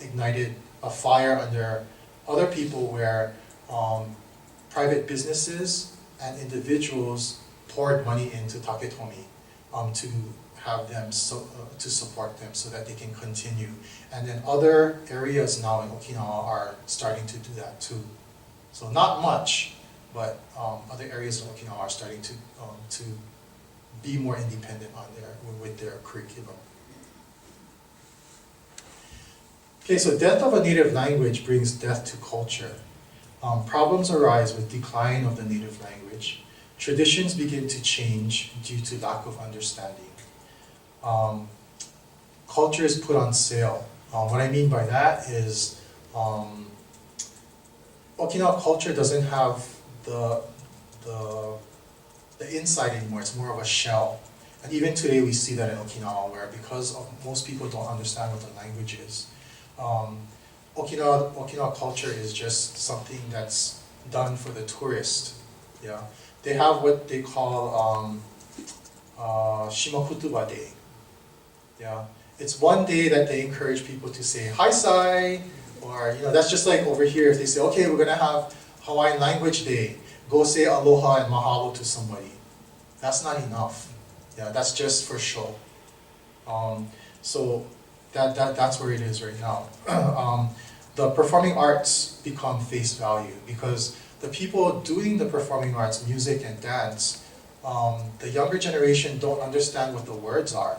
ignited a fire under other people where private businesses and individuals poured money into Taketomi to have them to support them so that they can continue. And then other areas now in Okinawa are starting to do that too. So not much, but other areas in Okinawa are starting to be more independent with their curriculum. Okay, so death of a native language brings death to culture. Problems arise with decline of the native language. Traditions begin to change due to lack of understanding. Culture is put on sale. What I mean by that is Okinawa culture doesn't have the inside anymore. It's more of a shell. And even today we see that in Okinawa, where because most people don't understand what the language is, Okinawa culture is just something that's done for the tourist. Yeah, they have what they call Shimakutuba Day. Yeah, it's one day that they encourage people to say hi sai, or that's just like over here if they say, okay, we're gonna have Hawaiian Language Day, go say aloha and mahalo to somebody. That's not enough. Yeah, that's just for show. So that's where it is right now. The performing arts become face value because the people doing the performing arts, music and dance, the younger generation don't understand what the words are.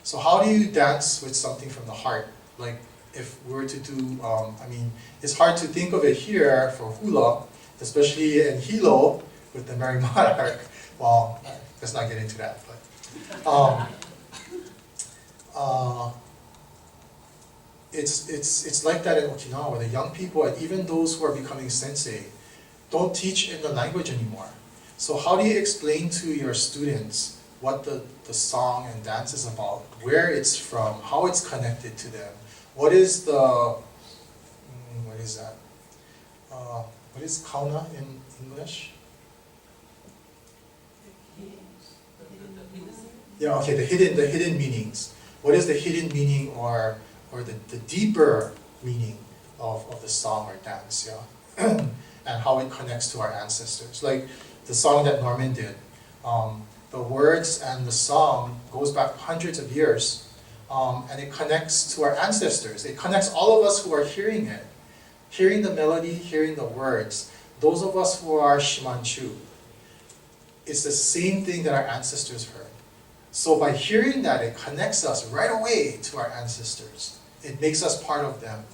So how do you dance with something from the heart? Like if we were to do, it's hard to think of it here for hula, especially in Hilo with the Merry Monarch. Well, let's not get into that, but it's like that in Okinawa, where the young people and even those who are becoming sensei don't teach in the language anymore. So how do you explain to your students what the song and dance is about, where it's from, how it's connected to them? What is what is that? What is kauna in English? Yeah, okay, the hidden meanings. What is the hidden meaning or the deeper meaning of the song or dance, yeah? And how it connects to our ancestors. Like the song that Norman did. The words and the song goes back hundreds of years, and it connects to our ancestors. It connects all of us who are hearing it. Hearing the melody, hearing the words. Those of us who are Shimanchu, it's the same thing that our ancestors heard. So by hearing that, it connects us right away to our ancestors. It makes us part of them.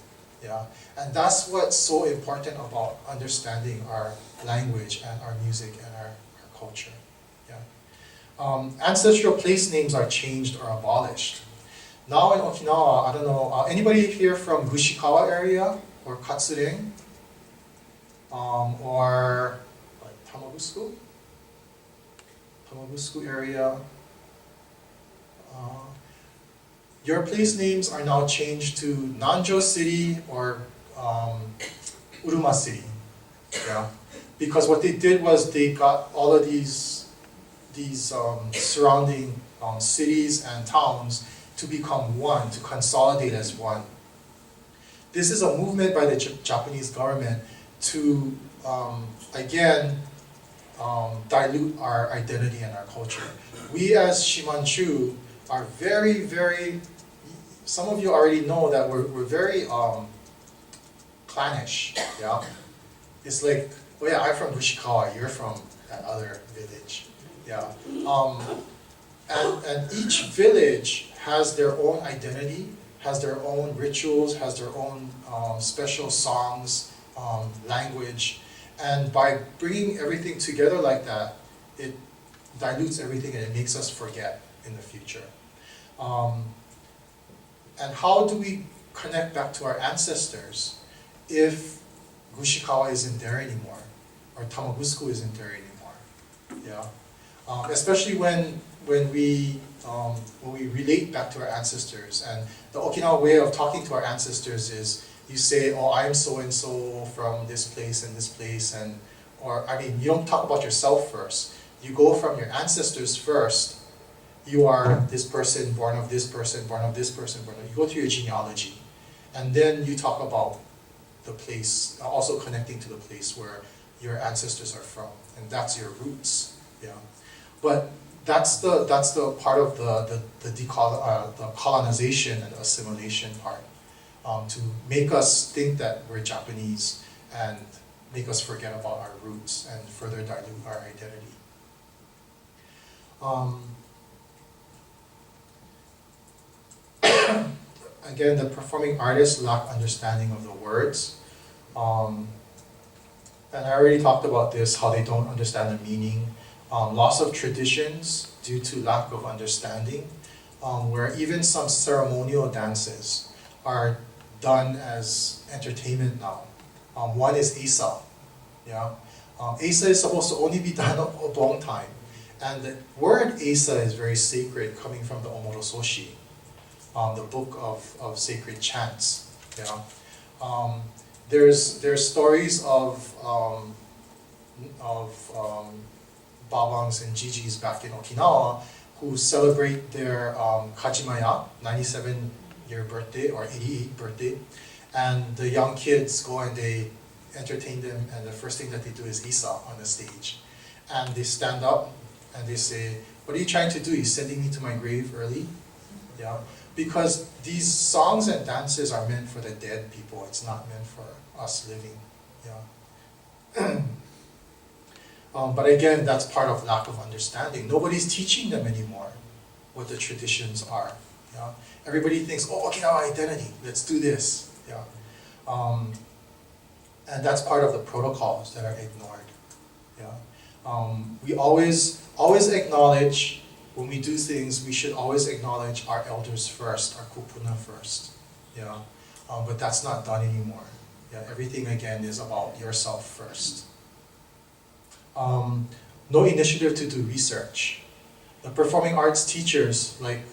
Yeah? And that's what's so important about understanding our language and our music and our culture. Yeah? Ancestral place names are changed or abolished. Now in Okinawa, I don't know, anybody here from Gushikawa area or Katsuren? Or like Tamagusku? Tamagusku area. Your place names are now changed to Nanjo City or Uruma City. Yeah? Because what they did was they got all of these surrounding cities and towns to become one, to consolidate as one. This is a movement by the Japanese government to, again, dilute our identity and our culture. We as Shimanchu are very, very, some of you already know that we're very clannish, yeah? It's like, oh yeah, I'm from Gushikawa, you're from that other village, yeah? And each village has their own identity, has their own rituals, has their own special songs, language, and by bringing everything together like that, it dilutes everything and it makes us forget in the future. And how do we connect back to our ancestors if Gushikawa isn't there anymore, or Tamagusku isn't there anymore? Yeah, especially when we relate back to our ancestors, and the Okinawa way of talking to our ancestors is you say, "Oh, I'm so and so from this place and this place," and or I mean, you don't talk about yourself first. You go from your ancestors first. You are this person, born of this person, born of this person, born of, you go to your genealogy, and then you talk about the place, also connecting to the place where your ancestors are from, and that's your roots. Yeah, but that's the part of the colonization and assimilation part, to make us think that we're Japanese and make us forget about our roots and further dilute our identity. Again, the performing artists lack understanding of the words. And I already talked about this, how they don't understand the meaning. Loss of traditions due to lack of understanding, where even some ceremonial dances are done as entertainment now. One is Asa. Yeah? Asa is supposed to only be done a long time. And the word Asa is very sacred, coming from the Omorososhi, the book of sacred chants. Yeah? There's stories of babangs and jijis back in Okinawa who celebrate their Kajimaya, 97-year birthday or 88th birthday, and the young kids go and they entertain them, and the first thing that they do is Isa on the stage. And they stand up and they say, "What are you trying to do? You're sending me to my grave early?" Yeah, because these songs and dances are meant for the dead people. It's not meant for us living. Yeah. But again, that's part of lack of understanding. Nobody's teaching them anymore what the traditions are. Yeah? Everybody thinks, "Oh, Okinawa identity, let's do this." Yeah? And that's part of the protocols that are ignored. Yeah? We always acknowledge, when we do things, we should always acknowledge our elders first, our kupuna first. Yeah? But that's not done anymore. Yeah? Everything again is about yourself first. No initiative to do research. The performing arts teachers, like,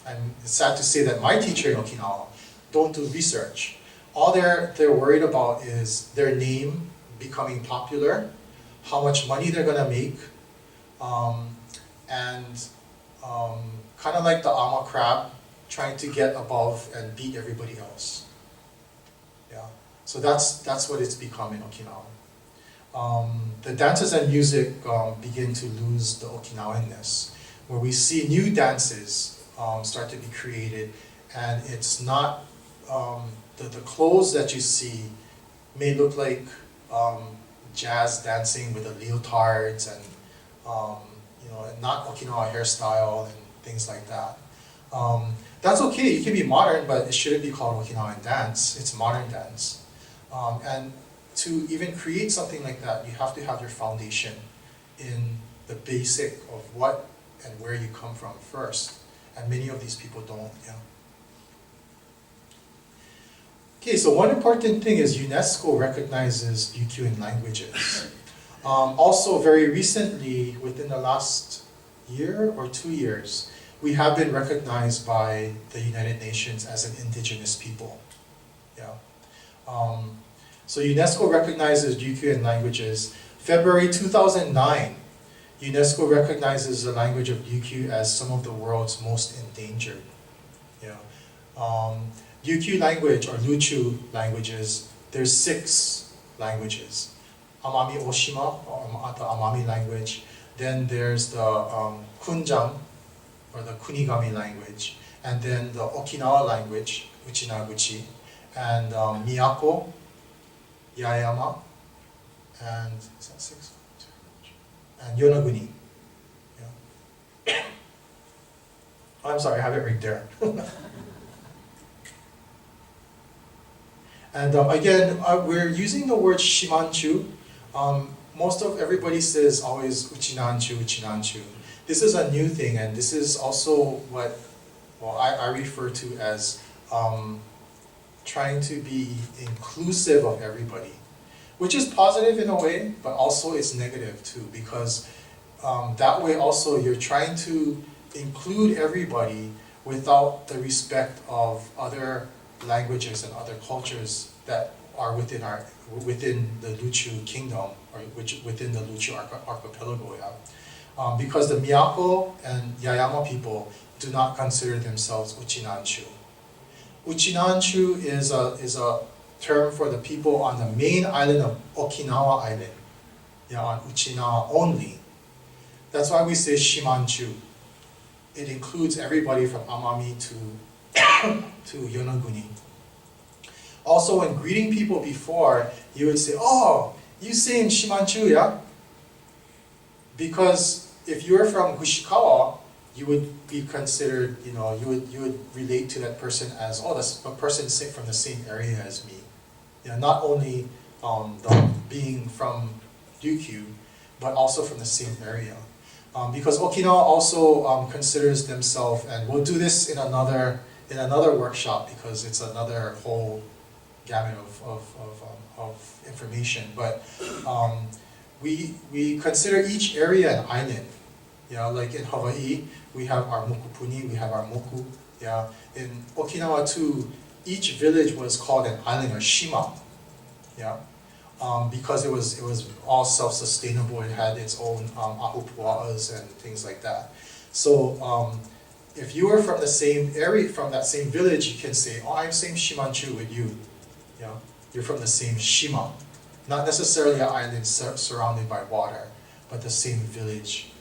and it's sad to say that my teacher in Okinawa, don't do research. All they're worried about is their name becoming popular, how much money they're gonna make, and kind of like the ama crab, trying to get above and beat everybody else. Yeah, so that's what it's become in Okinawa. The dances and music begin to lose the Okinawanness, where we see new dances start to be created, and it's not, the clothes that you see may look like jazz dancing with the leotards and not Okinawa hairstyle and things like that. That's okay, you can be modern, but it shouldn't be called Okinawan dance, it's modern dance. And to even create something like that, you have to have your foundation in the basic of what and where you come from first. And many of these people don't. Yeah. Okay, so one important thing is UNESCO recognizes Ryukyuan languages. Also, very recently, within the last year or 2 years, we have been recognized by the United Nations as an indigenous people. Yeah. So UNESCO recognizes Ryukyuan languages. February 2009, UNESCO recognizes the language of Ryukyu as some of the world's most endangered. Yeah. Ryukyu language, or LooChoo languages, there's 6 languages. Amami Oshima, or the Amami language. Then there's the Kunjang, or the Kunigami language. And then the Okinawa language, Uchinaguchi. And Miyako, Yaeyama, and is that 6? And Yonaguni. Yeah. Oh, I'm sorry, I have it right there. And again, we're using the word Shimanchu. Most of everybody says always Uchinanchu, Uchinanchu. This is a new thing, and this is also what, well, I refer to as trying to be inclusive of everybody, which is positive in a way, but also it's negative too, because that way also you're trying to include everybody without the respect of other languages and other cultures that are within the LooChoo Kingdom, or within the LooChoo archipelago. Yeah? Because the Miyako and Yayama people do not consider themselves Uchinanchu. Uchinanchu is a term for the people on the main island of Okinawa Island, on Uchinawa only. That's why we say Shimanchu. It includes everybody from Amami to Yonaguni. Also, when greeting people before, you would say, "Oh, you saying Shimanchu, yeah?" Because if you're from Hushikawa, you would be considered, you would relate to that person as, "Oh, that's a person from the same area as me." Not only being from Ryukyu, but also from the same area. Because Okinawa also considers themselves, and we'll do this in another workshop because it's another whole gamut of information. But we consider each area an island. Like in Hawaii, we have our Mokupuni, we have our Moku. In Okinawa too, each village was called an island or shima. Because it was all self-sustainable. It had its own ahupua'as and things like that. So if you were from the same area, from that same village, you can say, "Oh, I'm same Shimanchu with you." You're from the same shima, not necessarily an island surrounded by water, but the same village.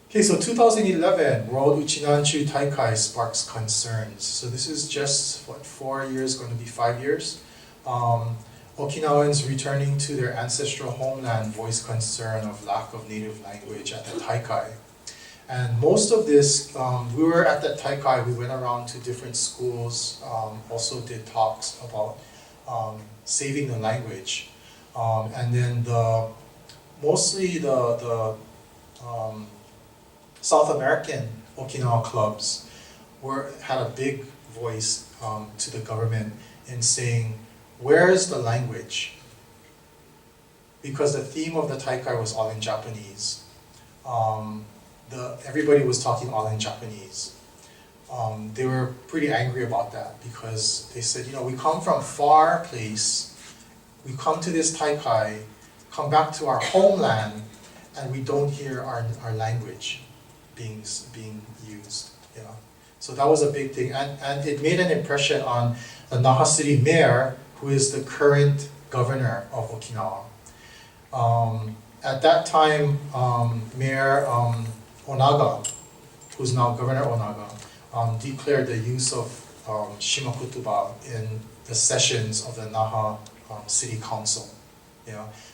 Okay, so 2011 World Uchinanchu Taikai sparks concerns. So this is just 4 years, going to be 5 years. Okinawans returning to their ancestral homeland voice concern of lack of native language at the Taikai. And most of this, we were at that Taikai, we went around to different schools, also did talks about saving the language. And then mostly the South American Okinawa clubs had a big voice to the government in saying, "Where is the language?" Because the theme of the Taikai was all in Japanese. Everybody was talking all in Japanese. They were pretty angry about that because they said, we come from far place, we come to this Taikai, come back to our homeland, and we don't hear our language being used. So that was a big thing, and it made an impression on the Naha City mayor, who is the current governor of Okinawa. At that time, Mayor Onaga, who's now Governor Onaga, declared the use of Shimakutuba in the sessions of the Naha City Council.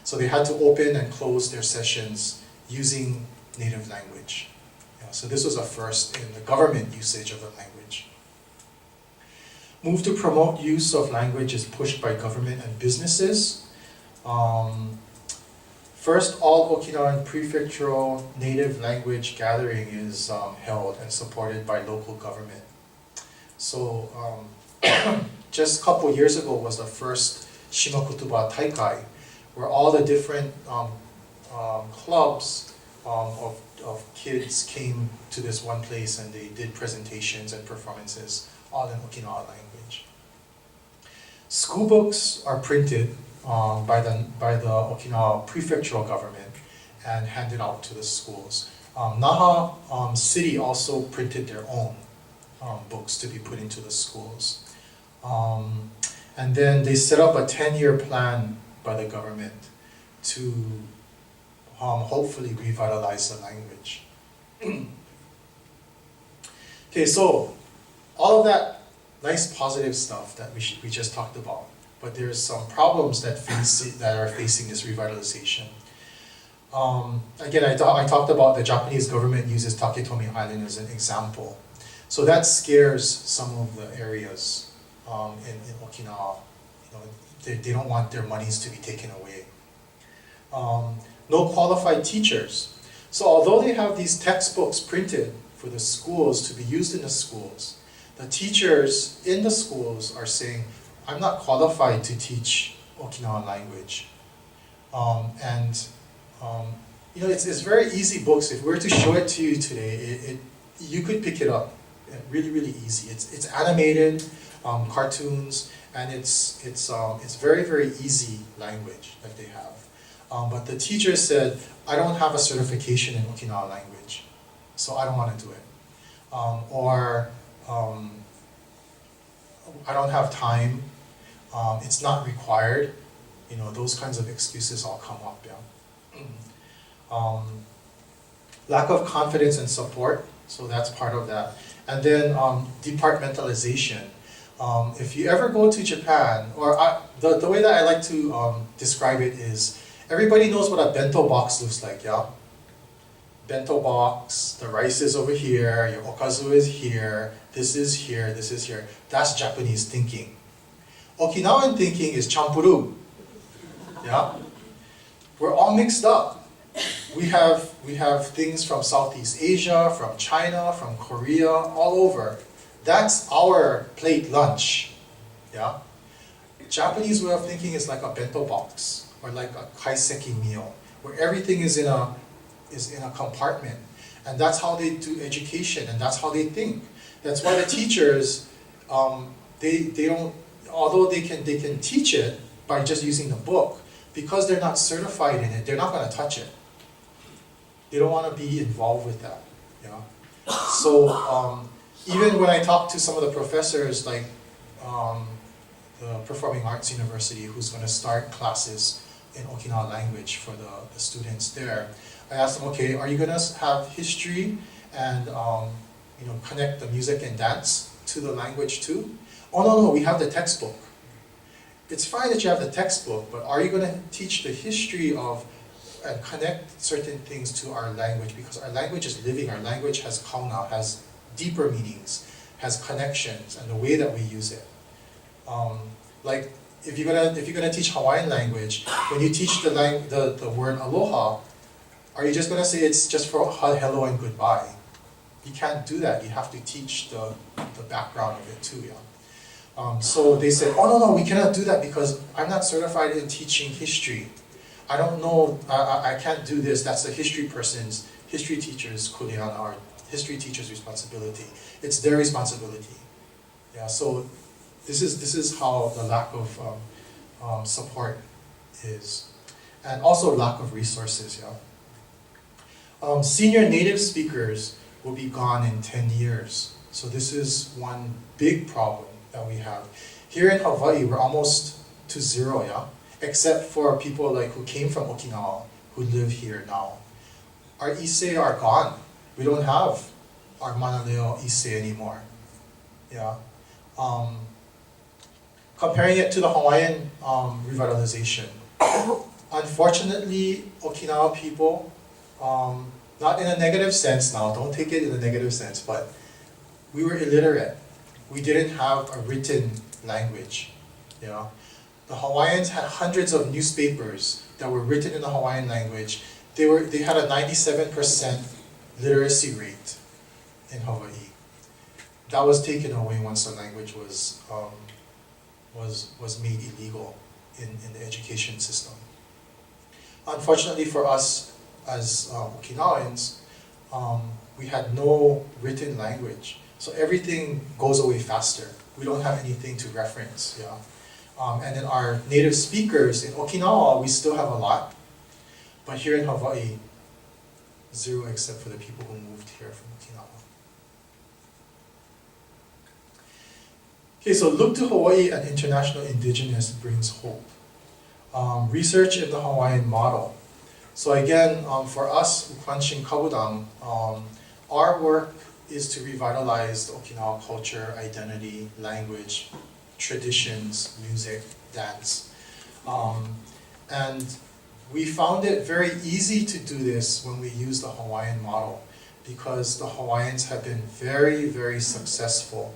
So they had to open and close their sessions using native language. So this was a first in the government usage of the language. Move to promote use of language is pushed by government and businesses. First, all Okinawan prefectural native language gathering is held and supported by local government. So just a couple years ago was the first Shimakutuba Taikai, where all the different clubs of kids came to this one place and they did presentations and performances all in Okinawa language. School books are printed by the Okinawa prefectural government and handed out to the schools. Naha City also printed their own books to be put into the schools. And then they set up a 10-year plan by the government to hopefully revitalize the language. Okay, so all of that nice positive stuff that we just talked about, but there's some problems that are facing this revitalization. Again, I talked about the Japanese government uses Taketomi Island as an example. So that scares some of the areas in Okinawa. They don't want their monies to be taken away. No qualified teachers. So although they have these textbooks printed for the schools to be used in the schools, the teachers in the schools are saying, "I'm not qualified to teach Okinawan language." And It's very easy books. If we were to show it to you today, you could pick it up. Really, really easy. It's animated, cartoons, and it's very, very easy language that they have. But the teacher said, I don't have a certification in Okinawa language, so I don't want to do it. I don't have time. It's not required. Those kinds of excuses all come up. Yeah. Lack of confidence and support, so that's part of that. And then departmentalization. If you ever go to Japan, or the way that I like to describe it is, everybody knows what a bento box looks like, yeah? Bento box, the rice is over here, your okazu is here, this is here, this is here. That's Japanese thinking. Okinawan thinking is champuru, yeah? We're all mixed up. We have things from Southeast Asia, from China, from Korea, all over. That's our plate lunch, yeah? Japanese way of thinking is like a bento box, or like a kaiseki meal, where everything is in a compartment. And that's how they do education, and that's how they think. That's why the teachers, they don't, although they can teach it by just using the book, because they're not certified in it, they're not going to touch it. They don't want to be involved with that. Yeah. So even when I talk to some of the professors, like the Performing Arts University, who's going to start classes in Okinawa language for the students there, I asked them, okay, are you going to have history and connect the music and dance to the language too? Oh no, we have the textbook. It's fine that you have the textbook, but are you going to teach the history of and connect certain things to our language? Because our language is living, our language has kauna, has deeper meanings, has connections, and the way that we use it. Like if you're gonna teach Hawaiian language, when you teach the word aloha, are you just gonna say it's just for hello and goodbye? You can't do that. You have to teach the background of it too. Yeah. So they said, oh no, we cannot do that because I'm not certified in teaching history. I don't know, I can't do this. That's the history teacher's kuleana, or history teacher's responsibility. It's their responsibility. Yeah, so this is how the lack of support is. And also lack of resources, yeah. Senior native speakers will be gone in 10 years. So this is one big problem that we have. Here in Hawaii, we're almost to zero, yeah? Except for people like who came from Okinawa, who live here now. Our issei are gone. We don't have our Manaleo issei anymore. Yeah. Comparing it to the Hawaiian revitalization. Unfortunately, Okinawa people, not in a negative sense now, don't take it in a negative sense, but we were illiterate. We didn't have a written language. Yeah. The Hawaiians had hundreds of newspapers that were written in the Hawaiian language. They had a 97% literacy rate in Hawaii. That was taken away once the language was made illegal in the education system. Unfortunately for us as Okinawans, we had no written language. So everything goes away faster. We don't have anything to reference. Yeah. And then our native speakers in Okinawa, we still have a lot. But here in Hawaii, zero except for the people who moved here from Okinawa. Okay, so look to Hawaii and international indigenous brings hope. Research in the Hawaiian model. So again, for us, Ukwanshin Kabudan, our work is to revitalize the Okinawa culture, identity, language, traditions, music, dance. And we found it very easy to do this when we use the Hawaiian model, because the Hawaiians have been very, very successful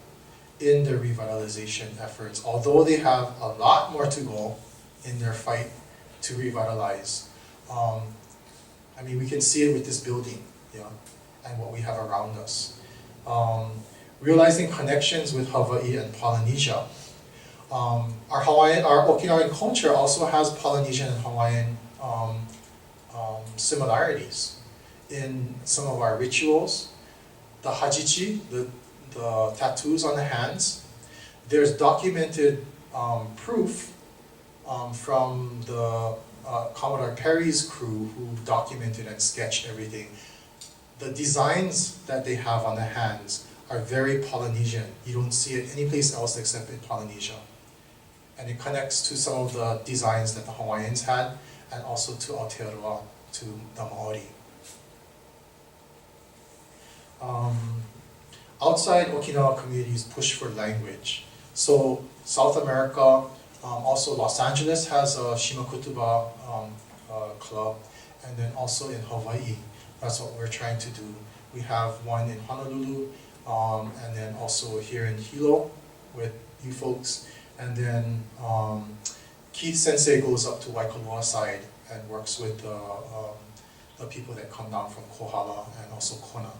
in their revitalization efforts, although they have a lot more to go in their fight to revitalize. I mean, we can see it with this building, yeah, and what we have around us. Realizing connections with Hawaii and Polynesia. Our Okinawan culture also has Polynesian and Hawaiian similarities in some of our rituals. The hajichi, the tattoos on the hands, there's documented proof from the Commodore Perry's crew who documented and sketched everything. The designs that they have on the hands are very Polynesian. You don't see it anyplace else except in Polynesia. And it connects to some of the designs that the Hawaiians had, and also to Aotearoa, to the Maori. Outside Okinawa communities push for language. So South America, also Los Angeles has a Shimakutuba club, and then also in Hawaii, that's what we're trying to do. We have one in Honolulu, and then also here in Hilo with you folks. And then Keith Sensei goes up to Waikoloa side and works with the people that come down from Kohala and also Kona.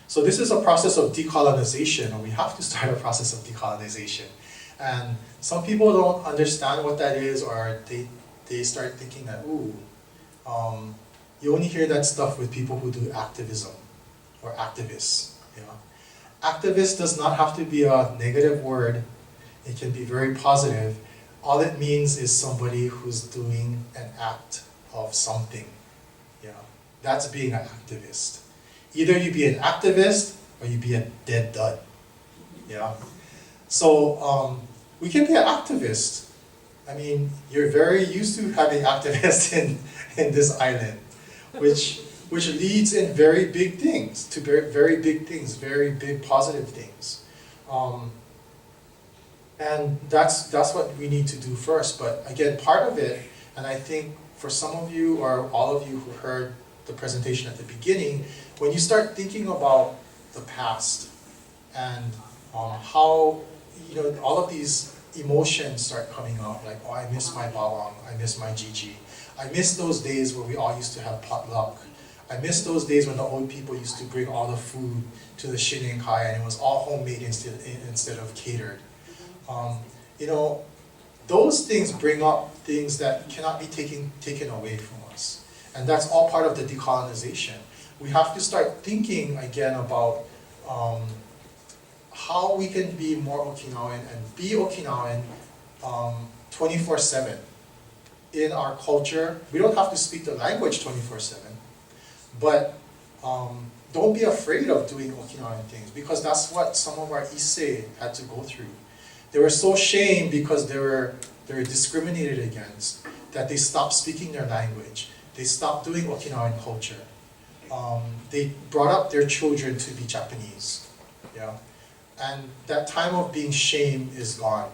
So this is a process of decolonization, and we have to start a process of decolonization. And some people don't understand what that is, or they start thinking that, ooh, you only hear that stuff with people who do activism or activists. You know? Activist does not have to be a negative word. It can be very positive. All it means is somebody who's doing an act of something. Yeah, that's being an activist. Either you be an activist or you be a dead dud. Yeah. So we can be an activist. I mean, you're very used to having activists in this island, which leads in very big things, to very big things, very big positive things. And that's what we need to do first. But again, part of it, and I think for some of you or all of you who heard the presentation at the beginning, when you start thinking about the past and how, you know, all of these emotions start coming up, like, oh, I miss my bawang, I miss my Gigi. I miss those days where we all used to have potluck. I miss those days when the old people used to bring all the food to the Shininkai and it was all homemade instead of catered. You know, those things bring up things that cannot be taken away from us. And that's all part of the decolonization. We have to start thinking again about how we can be more Okinawan and be Okinawan 24/7 in our culture. We don't have to speak the language 24/7, but don't be afraid of doing Okinawan things, because that's what some of our Issei had to go through. They were so shamed because they were discriminated against that they stopped speaking their language. They stopped doing Okinawan culture. They brought up their children to be Japanese. Yeah? And that time of being shamed is gone.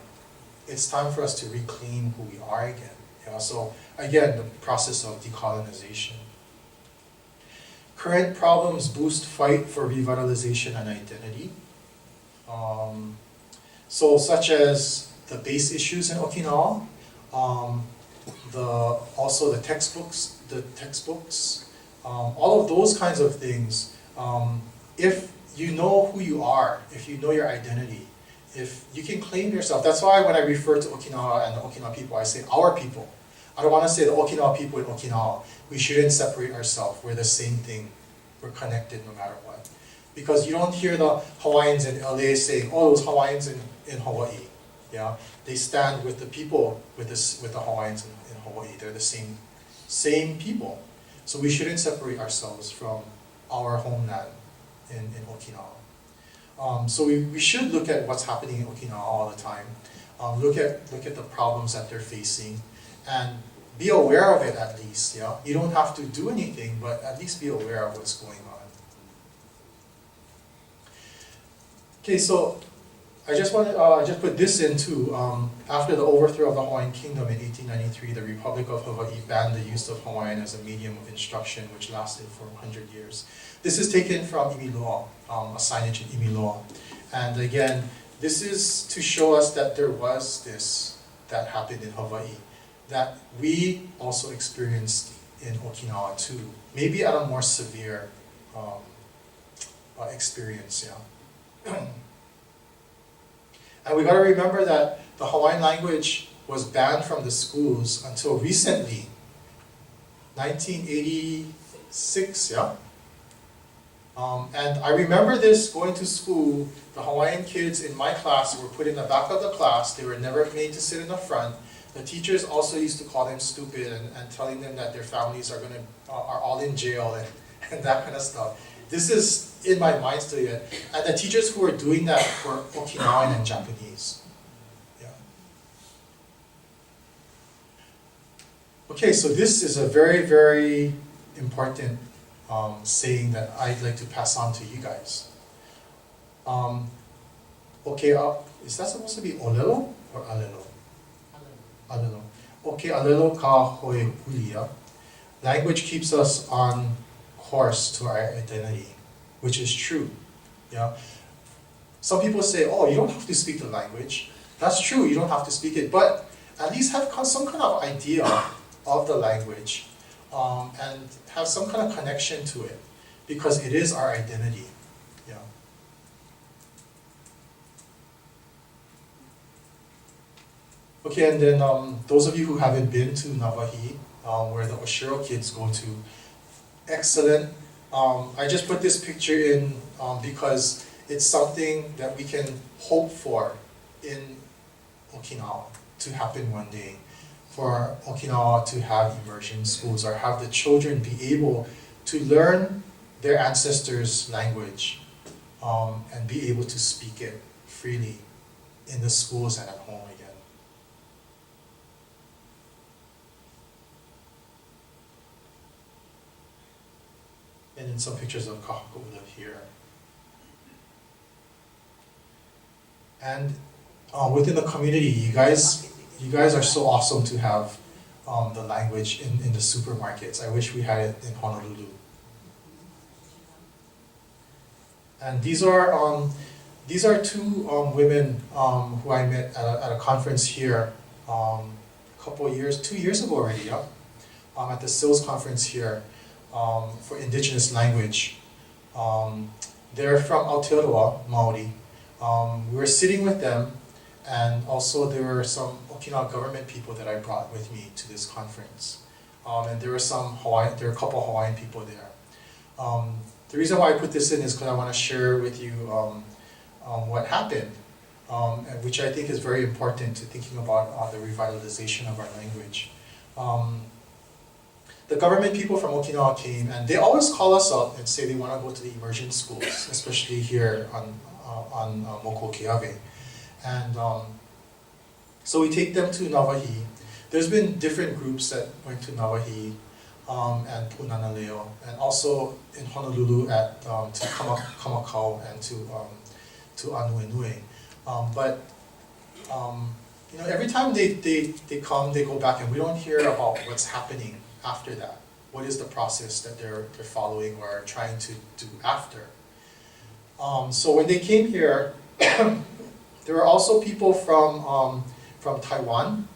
It's time for us to reclaim who we are again. Yeah? So again, the process of decolonization. Current problems boost fight for revitalization and identity. So such as the base issues in Okinawa, also the textbooks, all of those kinds of things. If you know who you are, if you know your identity, if you can claim yourself, that's why when I refer to Okinawa and the Okinawa people, I say our people. I don't want to say the Okinawa people in Okinawa. We shouldn't separate ourselves. We're the same thing. We're connected no matter what. Because you don't hear the Hawaiians in LA saying, oh, those Hawaiians in Hawaii. Yeah? They stand with the people, with the Hawaiians in Hawaii. They're the same people. So we shouldn't separate ourselves from our homeland in Okinawa. So we should look at what's happening in Okinawa all the time. Look at the problems that they're facing, and be aware of it at least. Yeah, you don't have to do anything, but at least be aware of what's going on. Okay, so I just put this in too. After the overthrow of the Hawaiian Kingdom in 1893, the Republic of Hawaii banned the use of Hawaiian as a medium of instruction, which lasted for 100 years. This is taken from Imiloa, a signage in Imiloa. And again, this is to show us that there was this that happened in Hawaii, that we also experienced in Okinawa too, maybe at a more severe experience, yeah. And we gotta remember that the Hawaiian language was banned from the schools until recently, 1986, yeah? And I remember this going to school, the Hawaiian kids in my class were put in the back of the class, they were never made to sit in the front. The teachers also used to call them stupid and telling them that their families are all in jail and that kind of stuff. This is in my mind still yet. And the teachers who were doing that were Okinawan and Japanese. Yeah. Okay, so this is a very, very important saying that I'd like to pass on to you guys. Okay, is that supposed to be olelo or alelo? Alelo. Okay, alelo ka hoe hulia. Language keeps us on course to our identity, which is true. Yeah. Some people say, oh, you don't have to speak the language. That's true, you don't have to speak it, but at least have some kind of idea of the language and have some kind of connection to it, because it is our identity. Yeah. Okay, and then those of you who haven't been to Navahi, where the Oshiro kids go to, excellent. I just put this picture in because it's something that we can hope for in Okinawa to happen one day. For Okinawa to have immersion schools or have the children be able to learn their ancestors' language and be able to speak it freely in the schools and at home again. And then some pictures of Kabudan here. And within the community, you guys are so awesome to have the language in the supermarkets. I wish we had it in Honolulu. And these are two women who I met at a conference here two years ago already, yeah? At the SILS conference here for indigenous language. They're from Aotearoa, Maori. We were sitting with them, and also there were some Okinawa government people that I brought with me to this conference. And there were a couple Hawaiian people there. The reason why I put this in is because I want to share with you what happened, and which I think is very important to thinking about the revitalization of our language. The government people from Okinawa came, and they always call us up and say they want to go to the immersion schools, especially here on Moko Keawe. And so we take them to Navahi. There's been different groups that went to Navahi and Punanaleo, and also in Honolulu to Kamakau and to Anuenue. But every time they come, they go back, and we don't hear about what's happening after that. What is the process that they're following or trying to do after? So when they came here, there were also people from Taiwan,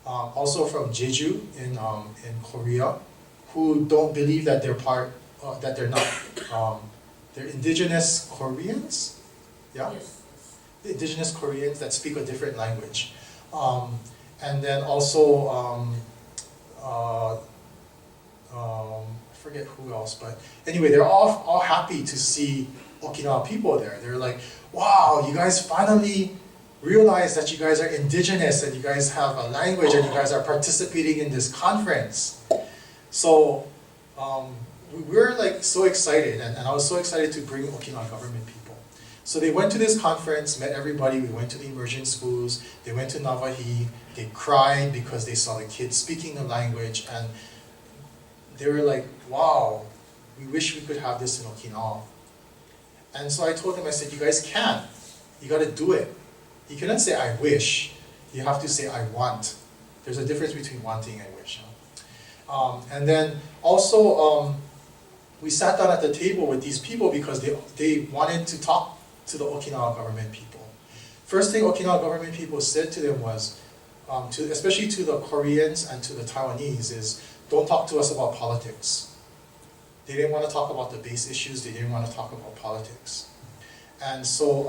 also from Jeju in Korea, who don't believe that they're they're indigenous Koreans, yeah? Yes. The indigenous Koreans that speak a different language. And then also, I forget who else, but anyway, they're all happy to see Okinawa people there. They're like, wow, you guys finally realize that you guys are indigenous and you guys have a language and you guys are participating in this conference. So we're like so excited, and I was so excited to bring Okinawa government people. So they went to this conference, met everybody, we went to the immersion schools, they went to Navahi, they cried because they saw the kids speaking the language, and they were like, wow, we wish we could have this in Okinawa. And so I told them, I said, you guys can. You gotta do it. You cannot say, I wish. You have to say, I want. There's a difference between wanting and wish. And then also, we sat down at the table with these people because they wanted to talk to the Okinawa government people. First thing Okinawa government people said to them was, especially to the Koreans and to the Taiwanese, is don't talk to us about politics. They didn't want to talk about the base issues, they didn't want to talk about politics. And so,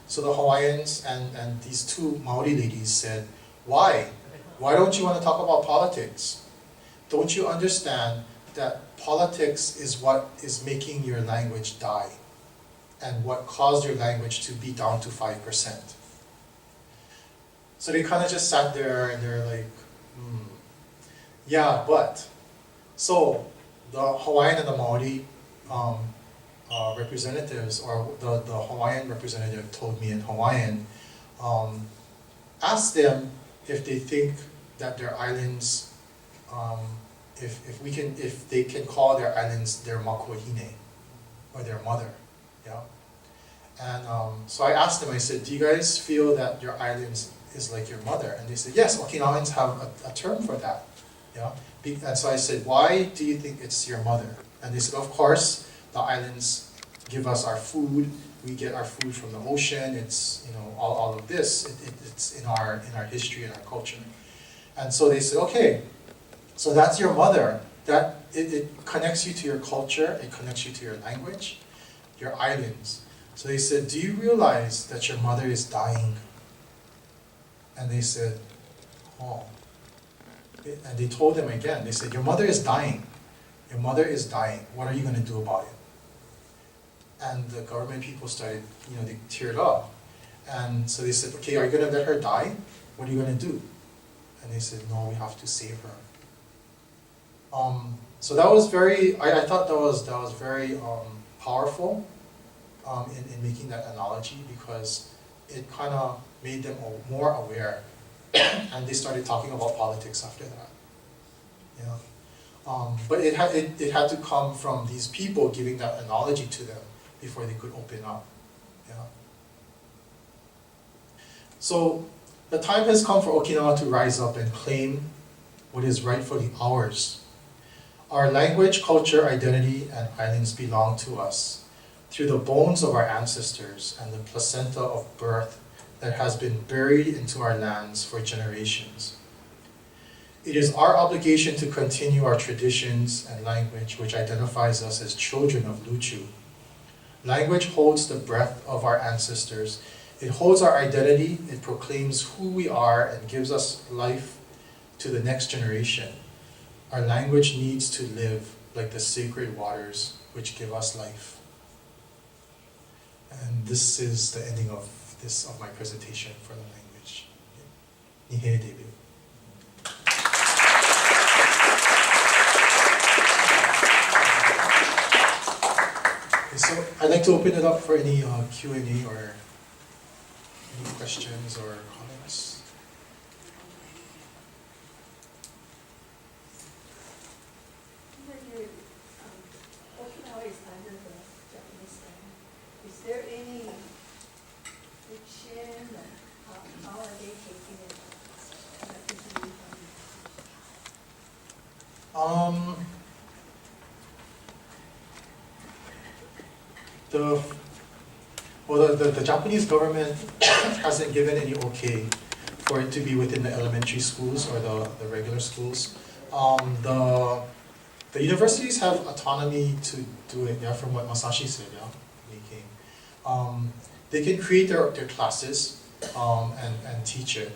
so the Hawaiians and these two Maori ladies said, why? Why don't you want to talk about politics? don't you understand that politics is what is making your language die and what caused your language to be down to 5%? So they kind of just sat there and they're like, yeah, but. So the Hawaiian and the Maori representatives, or the Hawaiian representative told me in Hawaiian, asked them if they think that their islands, if they can call their islands their makuahine, or their mother, yeah. And so I asked them, I said, do you guys feel that your islands is like your mother? And they said, yes, Okinawans have a term for that, yeah. And so I said, why do you think it's your mother? And they said, of course, the islands give us our food. We get our food from the ocean. It's, you know, all of this. It's in our history and our culture. And so they said, okay, so that's your mother. That it connects you to your culture. It connects you to your language, your islands. So they said, do you realize that your mother is dying? And they said, oh. And they told them again, they said, your mother is dying. Your mother is dying. What are you going to do about it? And the government people started, you know, they teared up. And so they said, okay, are you going to let her die? What are you going to do? And they said, no, we have to save her. So that was very, I thought that was very powerful in making that analogy, because it kind of made them more aware. And they started talking about politics after that. Yeah. But it had to come from these people giving that analogy to them before they could open up. Yeah. So the time has come for Okinawa to rise up and claim what is rightfully ours. Our language, culture, identity, and islands belong to us through the bones of our ancestors and the placenta of birth that has been buried into our lands for generations. It is our obligation to continue our traditions and language, which identifies us as children of LooChoo. Language holds the breath of our ancestors. It holds our identity, it proclaims who we are, and gives us life to the next generation. Our language needs to live like the sacred waters which give us life. And this is the ending of my presentation for the language. Nihei debu. Okay, so I'd like to open it up for any Q&A or any questions or comments. Okinawa is under the Japanese land. Is there any friction, how are they taking it? The Japanese government hasn't given any okay for it to be within the elementary schools or the regular schools. The universities have autonomy to do it, yeah, from what Masashi said, yeah, when he came. They can create their classes and teach it.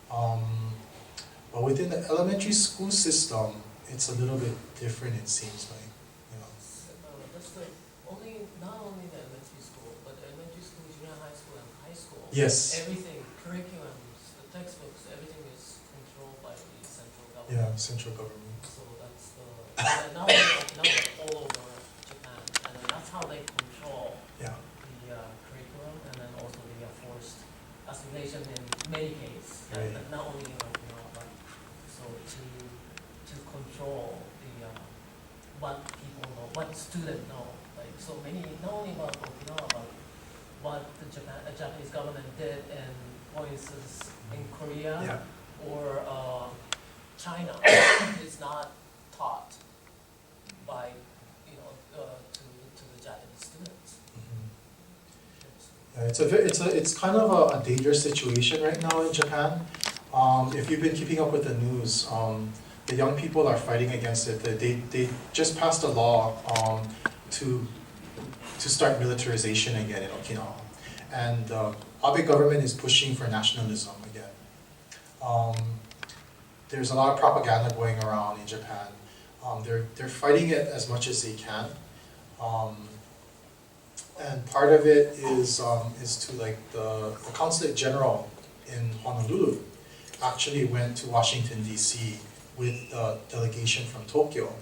But within the elementary school system, it's a little bit different, it seems like. That's the not only the elementary school, but elementary school, junior high school, and high school. Yes. Everything, curriculums, the textbooks, everything is controlled by the central government. Yeah, central government. So that's now all over Japan, and then that's how they control Yeah. the curriculum, and then also the forced assimilation in many cases, Right. and not only in Okinawa, but so to control the what people know, what students know, like so many, not only about Okinawa, but what the Japanese government did in, for instance, in Korea Yeah. or China is not taught by to the Japanese students. Yeah, it's kind of a dangerous situation right now in Japan. If you've been keeping up with the news, the young people are fighting against it. They just passed a law to start militarization again in Okinawa, and Abe government is pushing for nationalism again. there's a lot of propaganda going around in Japan. They're fighting it as much as they can. And part of it is to like the consulate general in Honolulu actually went to Washington DC with a delegation from Tokyo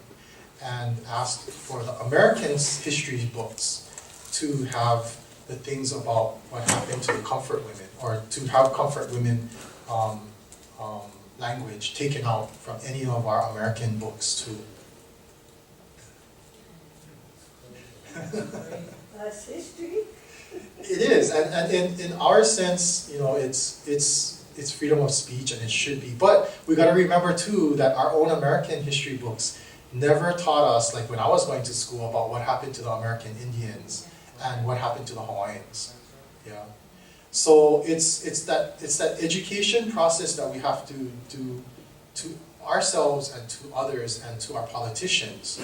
and asked for the Americans' history books to have the things about what happened to the comfort women, or to have comfort women language taken out from any of our American books too. That's history. It is, and in our sense, you know, it's freedom of speech, and it should be. But we got to remember too that our own American history books never taught us, like when I was going to school, about what happened to the American Indians and what happened to the Hawaiians. Yeah. So it's that education process that we have to do to ourselves and to others and to our politicians.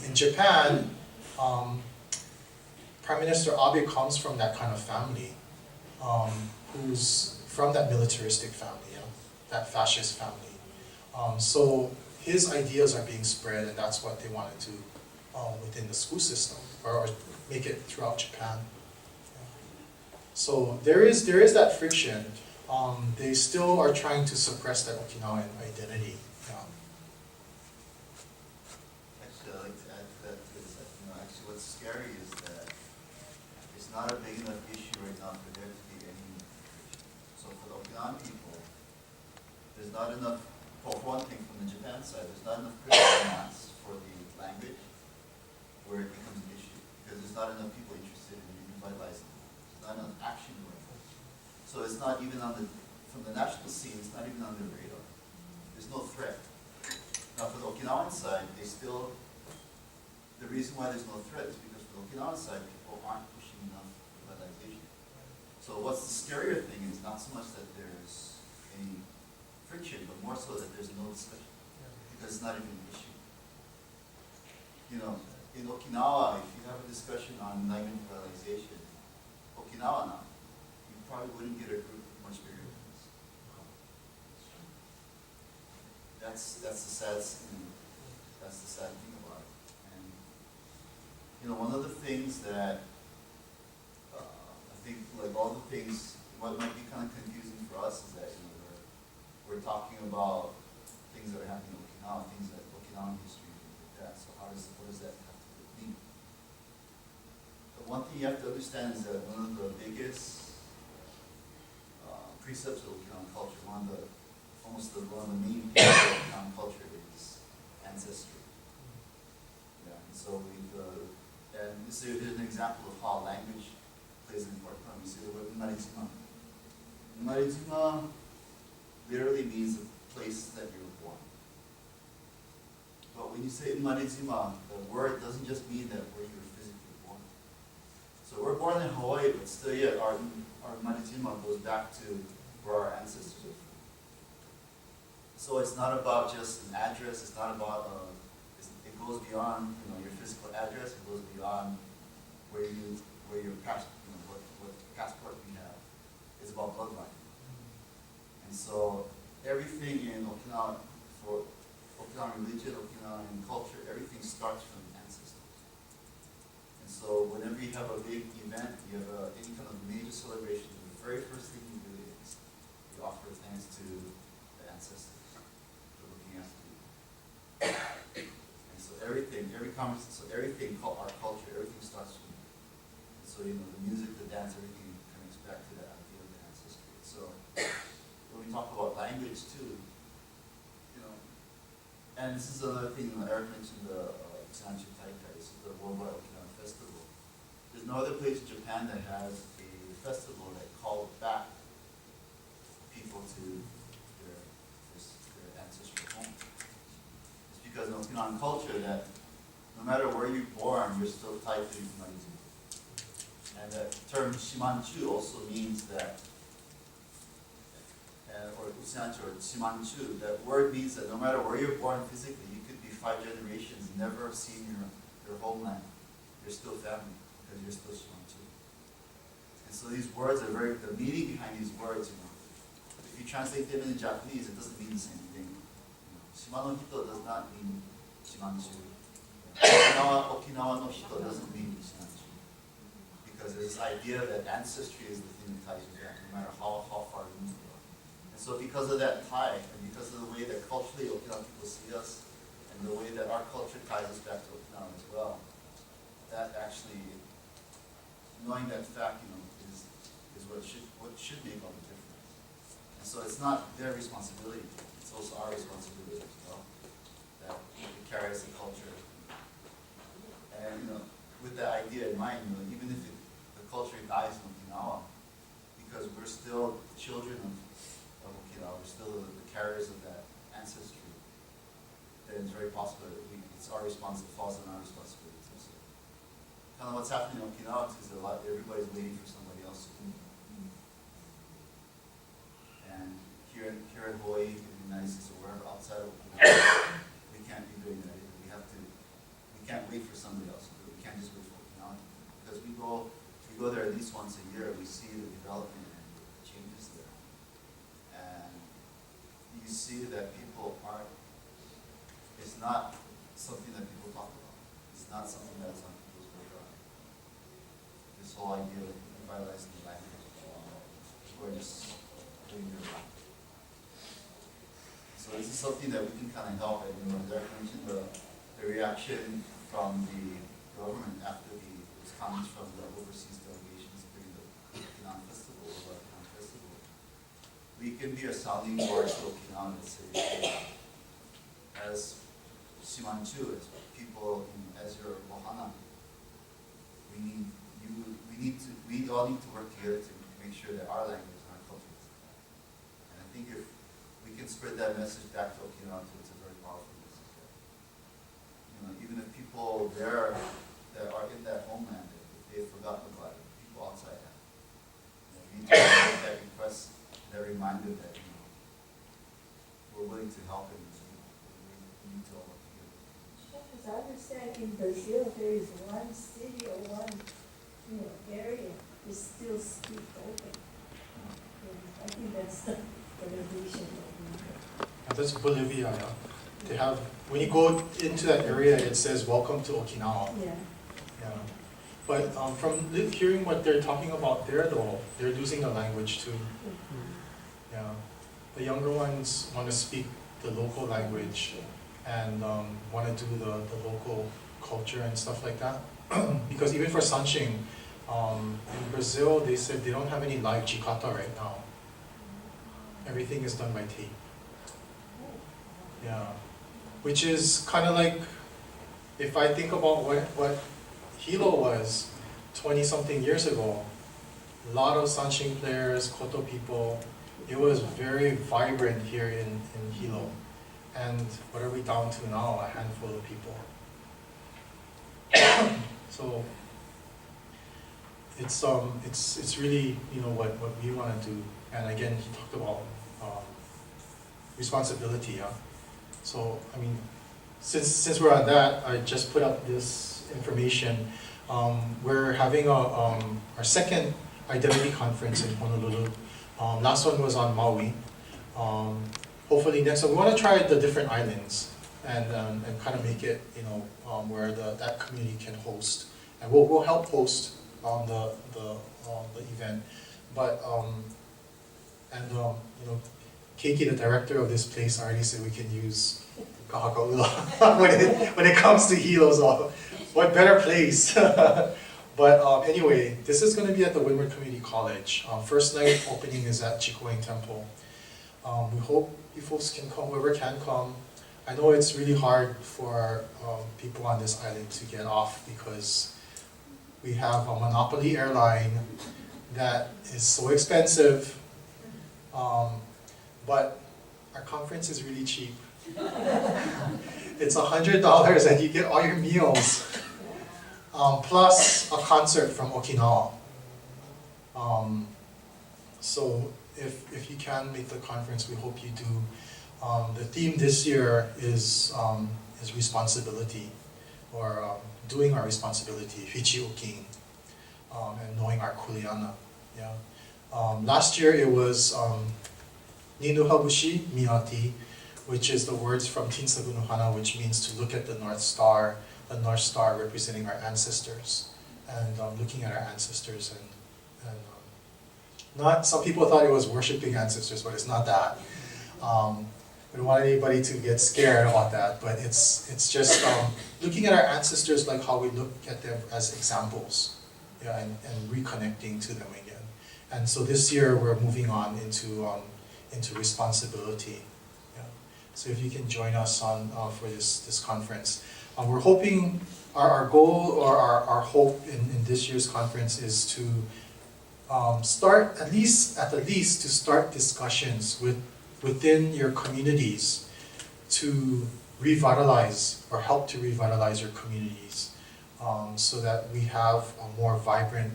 In Japan, Prime Minister Abe comes from that kind of family, who's from that militaristic family, yeah, that fascist family. So his ideas are being spread, and that's what they want to do within the school system, or make it throughout Japan. So there is that friction. They still are trying to suppress that Okinawan identity. Actually, I'd like to add to that too, is that, you know, actually what's scary is that it's not a big enough issue right now for there to be any immigration. So for the Okinawan people, there's not enough, well, for one thing, from the Japan side, there's not enough critical mass for the language where it becomes an issue, because there's not enough people interested in revitalizing it. There's not enough action going on. So it's not even on the, from the national scene, it's not even on the radar. There's no threat. Now for the Okinawan side, they still, the reason why there's no threat is because for the Okinawan side, people aren't pushing enough revitalization. So what's the scarier thing is not so much that there's any friction, but more so that there's no discussion, because it's not even an issue. You know, in Okinawa, if you have a discussion on land revitalization, Okinawa now, you probably wouldn't get a group much bigger than this. That's the sad thing. That's the sad thing about it. And you know, one of the things that I think, like all the things, what might be kind of confusing for us is that, you know, we're talking about things that are happening in Okinawa, things that Okinawan history, things like that. So what does that have to mean? The one thing you have to understand is that one of the biggest precepts of Okinawan culture, one of the main pieces of Okinawan culture is ancestry. Yeah, and so here's an example of how language plays an important part. We see the word Umarizuma. Umarizuma literally means the place that you were born. But when you say Umarizuma, the word doesn't just mean that where you were physically born. So we're born in Hawaii, but still yet our Umarizuma goes back to where our ancestors are from. So it's not about just an address, it's not about, it goes beyond, you know, your physical address, it goes beyond where your passport, you know, what passport we have. It's about bloodline. And so everything in Okinawa, for Okinawan religion, Okinawan culture, everything starts from ancestors. And so whenever you have a big event, you have any kind of major celebration, the very first thing you do is you offer thanks to the ancestors for looking after you. And so everything, our culture, everything starts from there. And so, you know, the music, the dance, everything connects back to that idea of the ancestry. So when we talk about language too, you know, and this is another thing, Eric mentioned the Ukwanshin Taikai, this is the Worldwide Okinawan Festival. There's no other place in Japan that has a festival that calls back people to their ancestral home. It's because in Okinawan culture that no matter where you're born, you're still tied to humanity. And the term Shimanchu also means that, or Usanchu or Shimanchu, that word means that no matter where you're born physically, you could be 5 generations, never seen your homeland. You're still family, because you're still Shimanchu. And so these words are the meaning behind these words, you know. If you translate them into Japanese, it doesn't mean the same thing. Shima no Hito does not mean Shimanchu. Okinawa no Hito doesn't mean Shimanchu. Because there's this idea that ancestry is the thing that ties you back, no matter how far you move. And so because of that tie, and because of the way that culturally Okinawan people see us, and the way that our culture ties us back to Okinawa as well, that actually, knowing that fact, is what should make all the difference. And so it's not their responsibility, it's also our responsibility as well, that we carry as a culture. And with that idea in mind, even if the culture dies in Okinawa, because we're still the children of Okinawa, we're still the carriers of that ancestry, then it's very possible that it falls on our responsibility too. So kind of what's happening in Okinawa is everybody's waiting for somebody else to do it. And here in Hawaii, in the United States, or wherever outside of Okinawa, we can't be doing that either. We can't wait for somebody else to do it. We can't just wait for Okinawa to do it. Because we go there at least once a year, we see the development and the changes there. And you see that it's not something that people talk about. It's not something that's on people's radar. This whole idea of revitalizing the language, we're just doing it wrong. So this is something that we can kind of help. And Derek mentioned the reaction from the government after those comments from the overseas delegations during the Okinawan Festival, or Okinawan Festival. We can be a sounding board to Okinawan and say, as Shimanchu, as people, as your Ohana, we all need to work together to make sure that our language and our culture is there. And I think if we can spread that message back to Okinawa, it's a very powerful message. Even if people there that are in that homeland, if they've forgotten about it, people outside have. We need to make that request, that reminder that we're willing to help and we need to all work together. As I understand, in Brazil, there is one city or one area that still speak open. I think that's the revolution. That's Bolivia. Yeah. They have, when you go into that area, it says "Welcome to Okinawa." Yeah. Yeah. But from hearing what they're talking about there, though, they're losing the language too. Yeah. The younger ones want to speak the local language and want to do the local culture and stuff like that. Because even for Sanshing, in Brazil, they said they don't have any live jikata right now. Everything is done by tape. Yeah. Which is kind of like, if I think about what Hilo was 20-something years ago, a lot of Sanshing players, koto people, it was very vibrant here in Hilo. And what are we down to now? A handful of people. So it's really what we want to do. And again, he talked about responsibility. Yeah. So I mean, since we're on that, I just put up this information. We're having our second identity conference in Honolulu. Last one was on Maui. Hopefully next one, we want to try the different islands and kind of make it where that community can host, and we'll help host the event. But Keiki, the director of this place, already said we can use Kahakaula when it comes to Hilo. So what better place? But anyway, this is going to be at the Windward Community College. First night opening is at Chikueng Temple. We hope you folks can come, whoever can come. I know it's really hard for people on this island to get off because we have a monopoly airline that is so expensive, but our conference is really cheap. It's $100 and you get all your meals, plus a concert from Okinawa. So if you can make the conference, we hope you do. The theme this year is responsibility, or doing our responsibility, Hichi-Okin, and knowing our kuleana. Yeah. Last year it was Ninuhabushi Miyati, which is the words from Tinsabu no Hana, which means to look at the North Star representing our ancestors, and looking at our ancestors, and not, some people thought it was worshiping ancestors, but it's not that. We don't want anybody to get scared about that, but it's just looking at our ancestors like how we look at them as examples, yeah, and reconnecting to them again. And so this year we're moving on into responsibility. Yeah. So if you can join us on for this conference, we're hoping our goal or our hope in this year's conference is to start at least to start discussions within your communities to revitalize or help to revitalize your communities, so that we have a more vibrant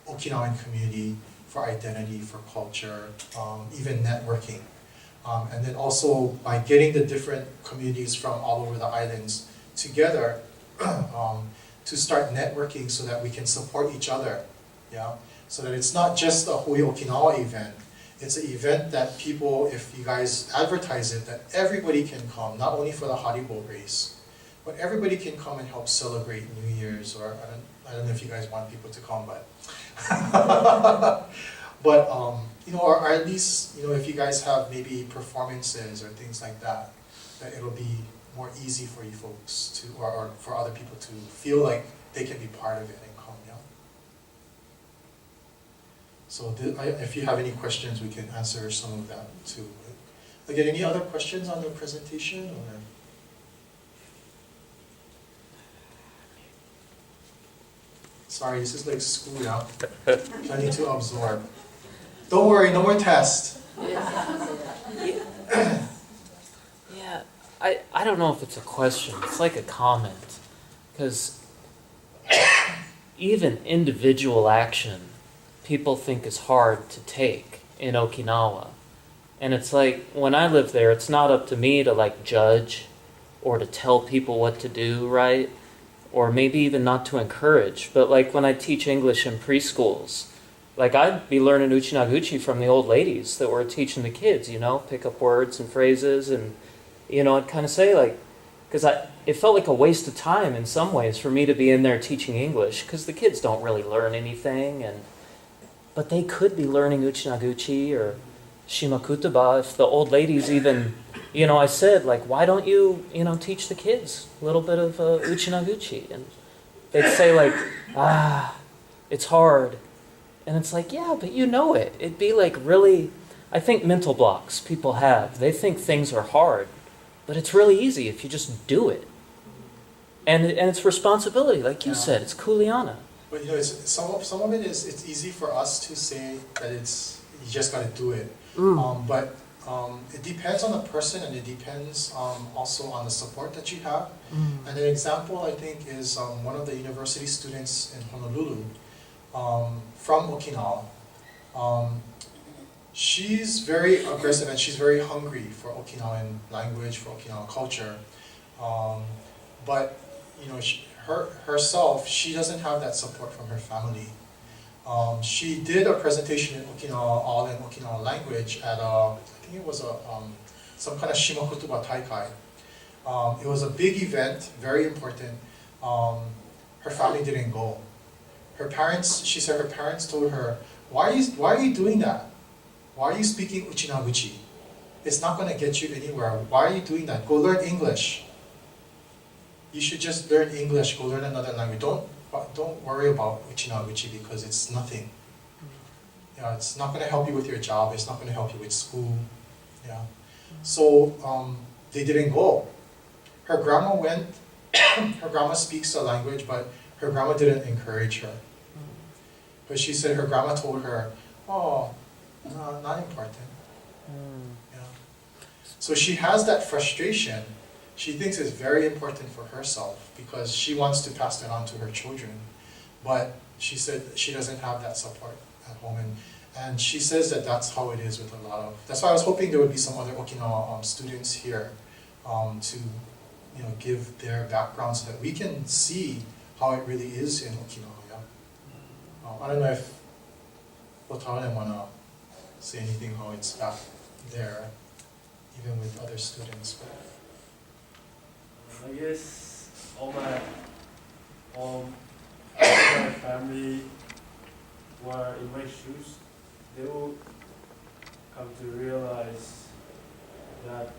Okinawan community for identity, for culture, even networking. And then also by getting the different communities from all over the islands together to start networking so that we can support each other, yeah? So that it's not just a Hui Okinawa event, it's an event that people, if you guys advertise it, that everybody can come, not only for the Haribo race, but everybody can come and help celebrate New Year's, or I don't know if you guys want people to come, but but you know, or at least, you know, if you guys have maybe performances or things like that, that it'll be more easy for you folks to, or for other people to feel like they can be part of it and come, yeah. So if you have any questions, we can answer some of that too. Again, any other questions on the presentation, or? Sorry, this is like school now. I need to absorb. Don't worry, no more test. Yeah, I don't know if it's a question, it's like a comment. Because even individual action, people think is hard to take in Okinawa. And it's like, when I live there, it's not up to me to like judge or to tell people what to do, right? Or maybe even not to encourage. But like when I teach English in preschools, like I'd be learning Uchinaguchi from the old ladies that were teaching the kids, you know, pick up words and phrases, and, you know, I'd kind of say like, because it felt like a waste of time in some ways for me to be in there teaching English, because the kids don't really learn anything, but they could be learning Uchinaguchi or Shimakutaba if the old ladies even, you know, I said like, why don't you, you know, teach the kids a little bit of Uchinaguchi? And they'd say like, it's hard. And it's like, yeah, but you know it. It'd be like really, I think mental blocks people have. They think things are hard, but it's really easy if you just do it. And it's responsibility, like you said, it's kuleana. But you know, some of it is, it's easy for us to say that it's, you just gotta do it. But it depends on the person, and it depends also on the support that you have. And an example, I think, is one of the university students in Honolulu, from Okinawa. She's very aggressive and she's very hungry for Okinawan language, for Okinawan culture. But you know, herself, she doesn't have that support from her family. She did a presentation in Okinawa, all in Okinawan language at I think it was some kind of Shimakutuba Taikai. It was a big event, very important. Her family didn't go. Her parents, she said her parents told her, why are you doing that? Why are you speaking Uchinaguchi? It's not going to get you anywhere. Why are you doing that? Go learn English. You should just learn English, go learn another language. Don't worry about Uchinaguchi because it's nothing. Yeah, it's not going to help you with your job. It's not going to help you with school. Yeah. So they didn't go. Her grandma went. Her grandma speaks the language, but her grandma didn't encourage her. But she said her grandma told her, "Oh, no, not important." Yeah. So she has that frustration. She thinks it's very important for herself because she wants to pass that on to her children. But she said she doesn't have that support at home. And she says that that's how it is with a lot of, that's why I was hoping there would be some other Okinawa students here to, you know, give their background so that we can see how it really is in Okinawa. Yeah? I don't know if Otane wanna say anything how it's back there, even with other students. But I guess all my family were in my shoes, they will come to realize that,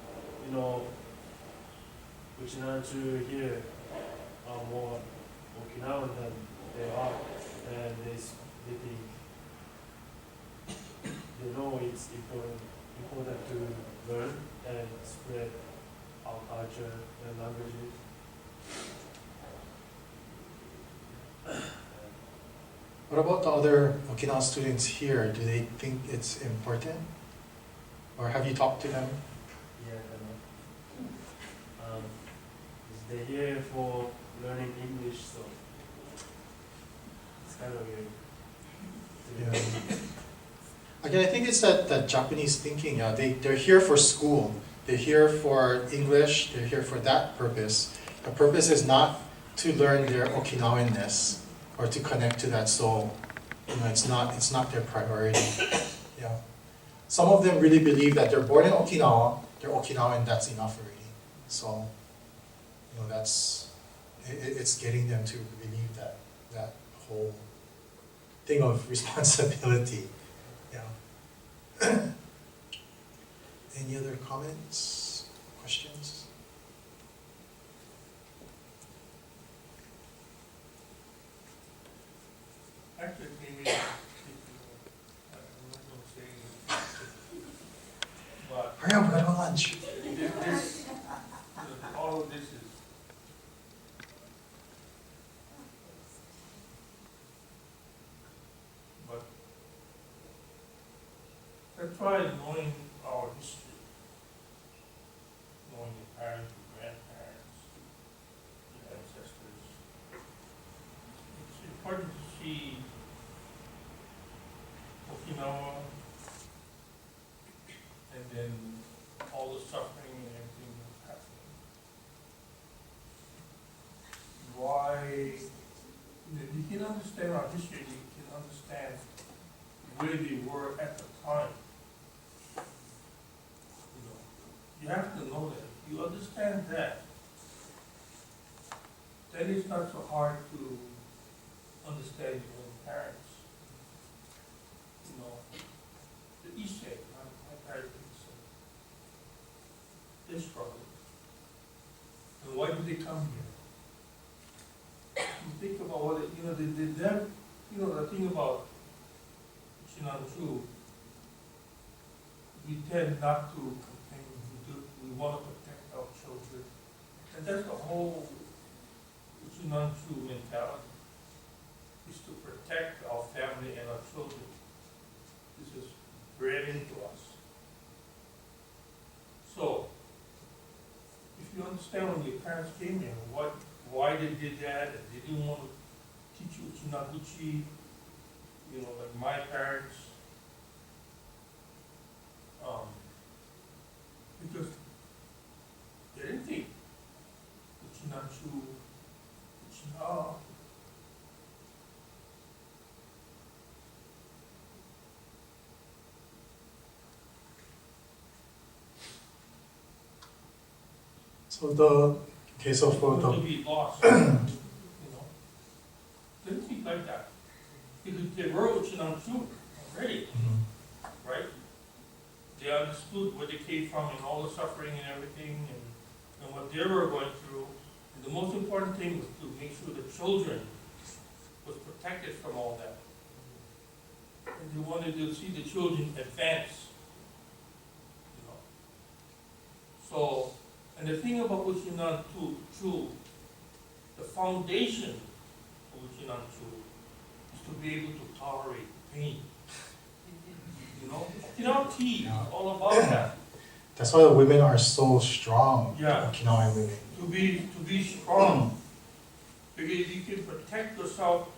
you know, Uchinanchu here are more Okinawan than they are, and they think, they know it's important to learn and spread our culture and languages. what about the other Okinawan students here? Do they think it's important? Or have you talked to them? Yeah, they're here for learning English, so it's kind of weird. Yeah. Again, I think it's that Japanese thinking. They're here for school. They're here for English. They're here for that purpose. The purpose is not to learn their Okinawanness or to connect to that soul. You know, it's not their priority. Yeah. Some of them really believe that they're born in Okinawa, they're Okinawan, that's enough already. So, you know, it's getting them to believe that whole thing of responsibility. Yeah. Any other comments, questions? Actually, maybe, I'm not going to say anything. But Hurry up, we gotta go lunch. this, all of this is, but let's try knowing our history, knowing your parents, your grandparents, your ancestors. It's important to see Okinawa and then all the suffering and everything that's happening. Why, you can understand our history, you can understand where they were at the time. You know, you have to know that. If you understand that, then it's not so hard to understand your own parents. You know, the Issei, my parents, they struggled. And why did they come here? You think about what, you know, the thing about Shinanchu, we tend not to complain, we want to protect our children. And that's the whole Shinanchu mentality, is to protect our family and our children. This is bred into us. So, if you understand when your parents came here, why they did that, and they didn't want to teach you Uchinaguchi, you know, like my parents, because they didn't think Uchinachu, Uchina. So for To the, be lost, you know. They didn't think like that. Because they were Uchinanchu already, right? They understood where they came from and all the suffering and everything and what they were going through. And the most important thing was to make sure the children was protected from all that. And they wanted to see the children advance, you know. So, and the thing about Uchinanchu, the foundation of Uchinanchu is to be able to tolerate pain. You know, tea is all about that. that's why the women are so strong, Yeah. Okinawan women. To be strong. Because you can protect yourself,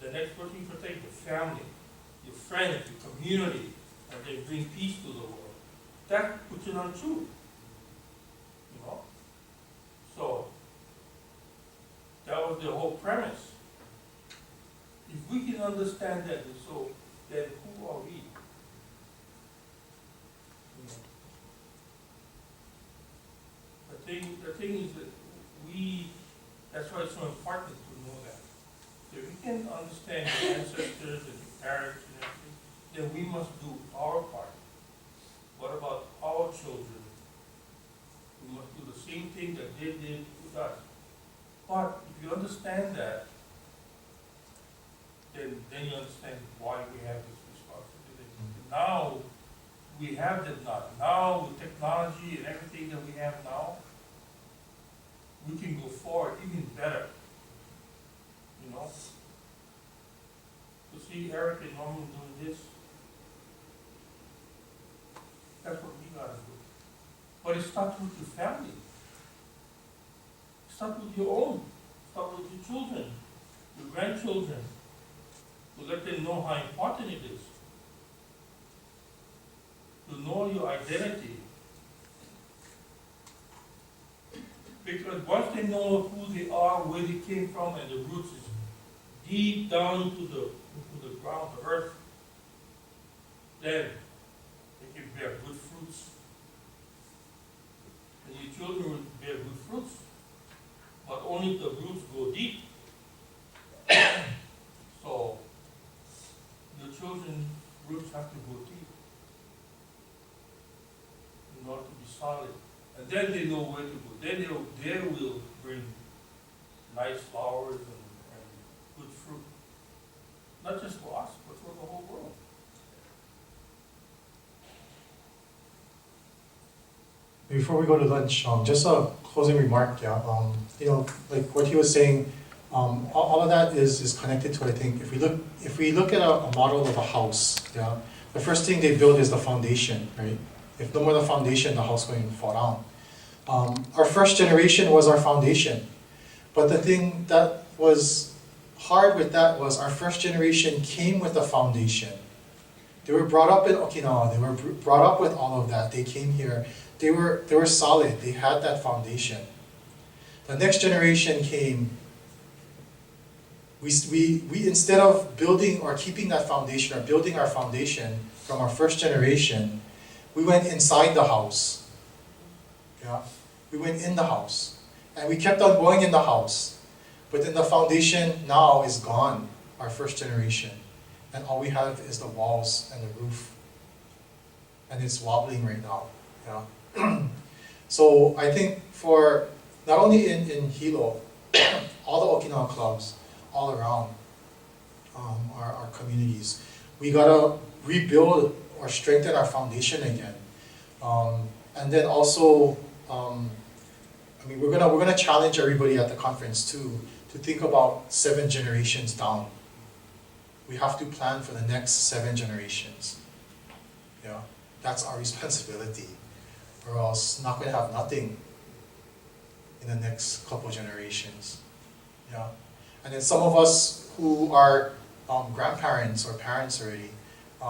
the next person you protect your family, your friends, your community, and they bring peace to the world. That's Uchinanchu. You know? So, that was the whole premise. If we can understand that, so then who are we? thing is that that's why it's so important to know that. If we can understand the ancestors and the parents and everything, then we must do our part. What about our children? We must do the same thing that they did with us. But if you understand that, then you understand why we have this responsibility. Now, we have that not. Now, with technology and everything that we have now, we can go forward even better. You know? To see Eric and Norman doing this, that's what we gotta do. But it starts with your family. It starts with your own. It starts with your children, your grandchildren. To let them know how important it is. To know your identity. Because once they know who they are, where they came from, and the roots is deep down into the ground, the earth, then they can bear good fruits. And your children will bear good fruits. But only if the roots go deep. So, your children's roots have to go deep in order to be solid. And then they know where to go. Then they will bring nice flowers and good fruit. Not just for us, but for the whole world. Before we go to lunch, just a closing remark, yeah. Like what he was saying, all of that is connected to, I think, if we look at a model of a house, yeah, the first thing they build is the foundation, right? If no more the foundation, the house going to fall down. Our first generation was our foundation, but the thing that was hard with that was our first generation came with a foundation. They were brought up in Okinawa. They were brought up with all of that. They came here. They were solid. They had that foundation. The next generation came. We instead of building or keeping that foundation or building our foundation from our first generation, we went inside the house. Yeah, we went in the house, and we kept on going in the house. But then the foundation now is gone. Our first generation, and all we have is the walls and the roof, and it's wobbling right now. Yeah. So I think for not only in Hilo, all the Okinawa clubs, all around our communities, we gotta rebuild or strengthen our foundation again, and then also, we're gonna challenge everybody at the conference too to think about 7 generations down. We have to plan for the next 7 generations. Yeah, that's our responsibility, or else not going to have nothing in the next couple generations. Yeah, and then some of us who are grandparents or parents already,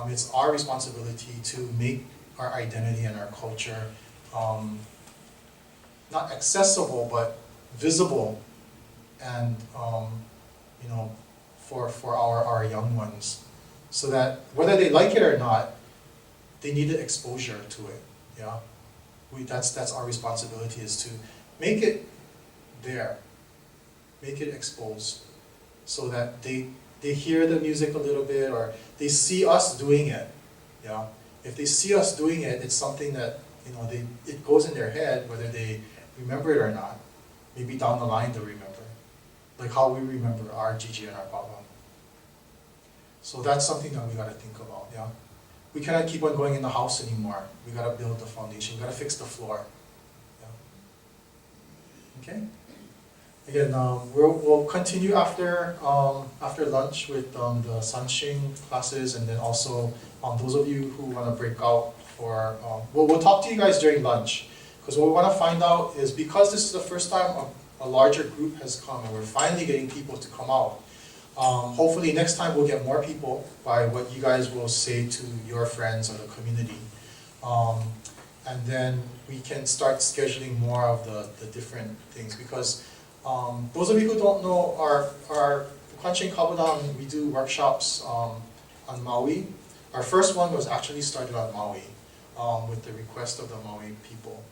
it's our responsibility to make our identity and our culture not accessible but visible, and for our young ones, so that whether they like it or not, they need the exposure to it. Yeah, that's our responsibility, is to make it there, make it exposed, so that they hear the music a little bit, or they see us doing it. Yeah, if they see us doing it, it's something that it goes in their head, whether they remember it or not. Maybe down the line they'll remember, like how we remember our Gigi and our Papa. So that's something that we gotta think about. Yeah, we cannot keep on going in the house anymore. We gotta build the foundation. We gotta fix the floor. Yeah. Okay. Again, we'll continue after lunch with the Sanshing classes, and then also those of you who want to break out for we'll talk to you guys during lunch, because what we want to find out is, because this is the first time a larger group has come and we're finally getting people to come out. Hopefully next time we'll get more people by what you guys will say to your friends or the community. And then we can start scheduling more of the different things, because those of you who don't know, our Ukwanshin Kabudan, we do workshops on Maui. Our first one was actually started on Maui with the request of the Maui people.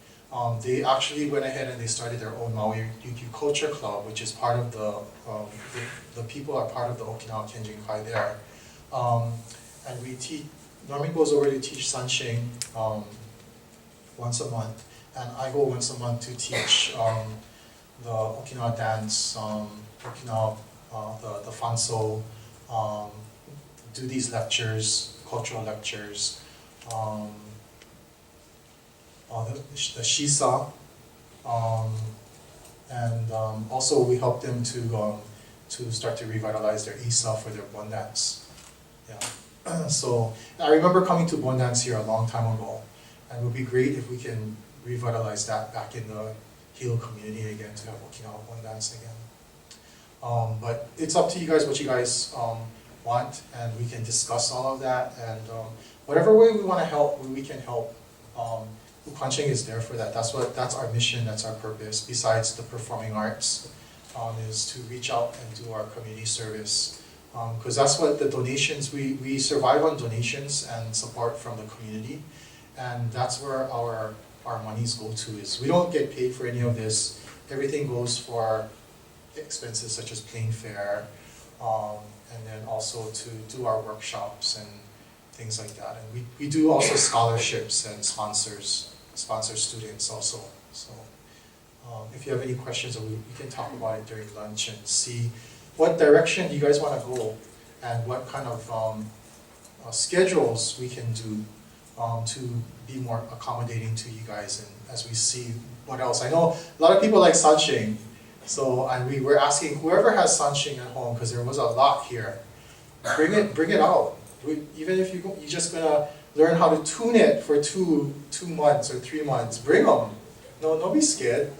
They actually went ahead and they started their own Maui Ryukyu Culture Club, which is part of the people are part of the Okinawa Kenjin-kai there. And we teach, Norman goes over to teach Sansheng once a month, and I go once a month to teach the Okinawa dance, Okinawa, the Fanso, do these lectures, cultural lectures, the Shisa, and also we help them to start to revitalize their Isa for their Bon dance. Yeah. So I remember coming to Bon dance here a long time ago, and it would be great if we can revitalize that back in the Hilo community again, to have Okinawa Bon dance again. But it's up to you guys what you guys want, and we can discuss all of that, and whatever way we want to help, we can help. Ukwanshin is there for that. That's our mission, that's our purpose, besides the performing arts, is to reach out and do our community service. Because that's what the donations, we survive on donations and support from the community, and that's where our monies go to. Is we don't get paid for any of this. Everything goes for expenses such as plane fare, and then also to do our workshops and things like that. And we do also scholarships and sponsor students also. So if you have any questions, we can talk about it during lunch and see what direction you guys want to go, and what kind of schedules we can do to be more accommodating to you guys, and as we see what else. I know a lot of people like Sansheng, so, and we were asking whoever has Sansheng at home, because there was a lot here, bring it out. Even if you're just gonna learn how to tune it for two months or 3 months, bring them. No, don't be scared.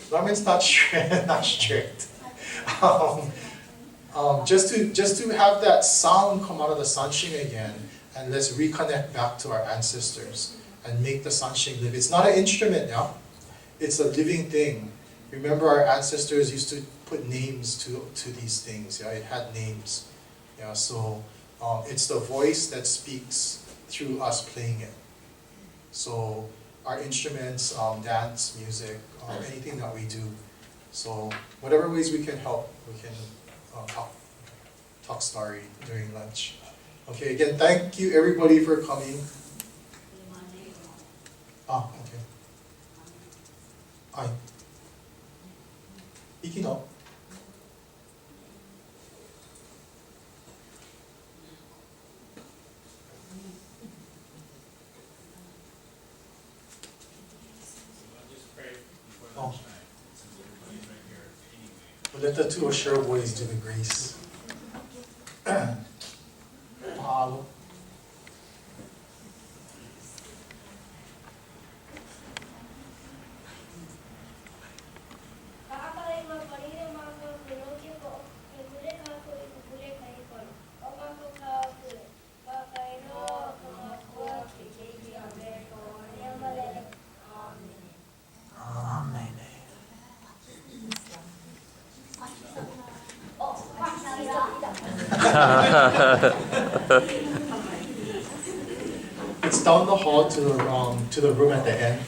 Norman's not strict. Just to have that sound come out of the Sansheng again, and let's reconnect back to our ancestors and make the Sansheng live. It's not an instrument now, it's a living thing. Remember, our ancestors used to put names to these things. Yeah, it had names. Yeah, so it's the voice that speaks through us playing it. So our instruments, dance, music, anything that we do. So whatever ways we can help, we can talk story during lunch. Okay, again, thank you everybody for coming. Okay. Hi. Ikino. We'll let the two Ashura boys do the grace. Mahalo. It's down the hall to the room at the end.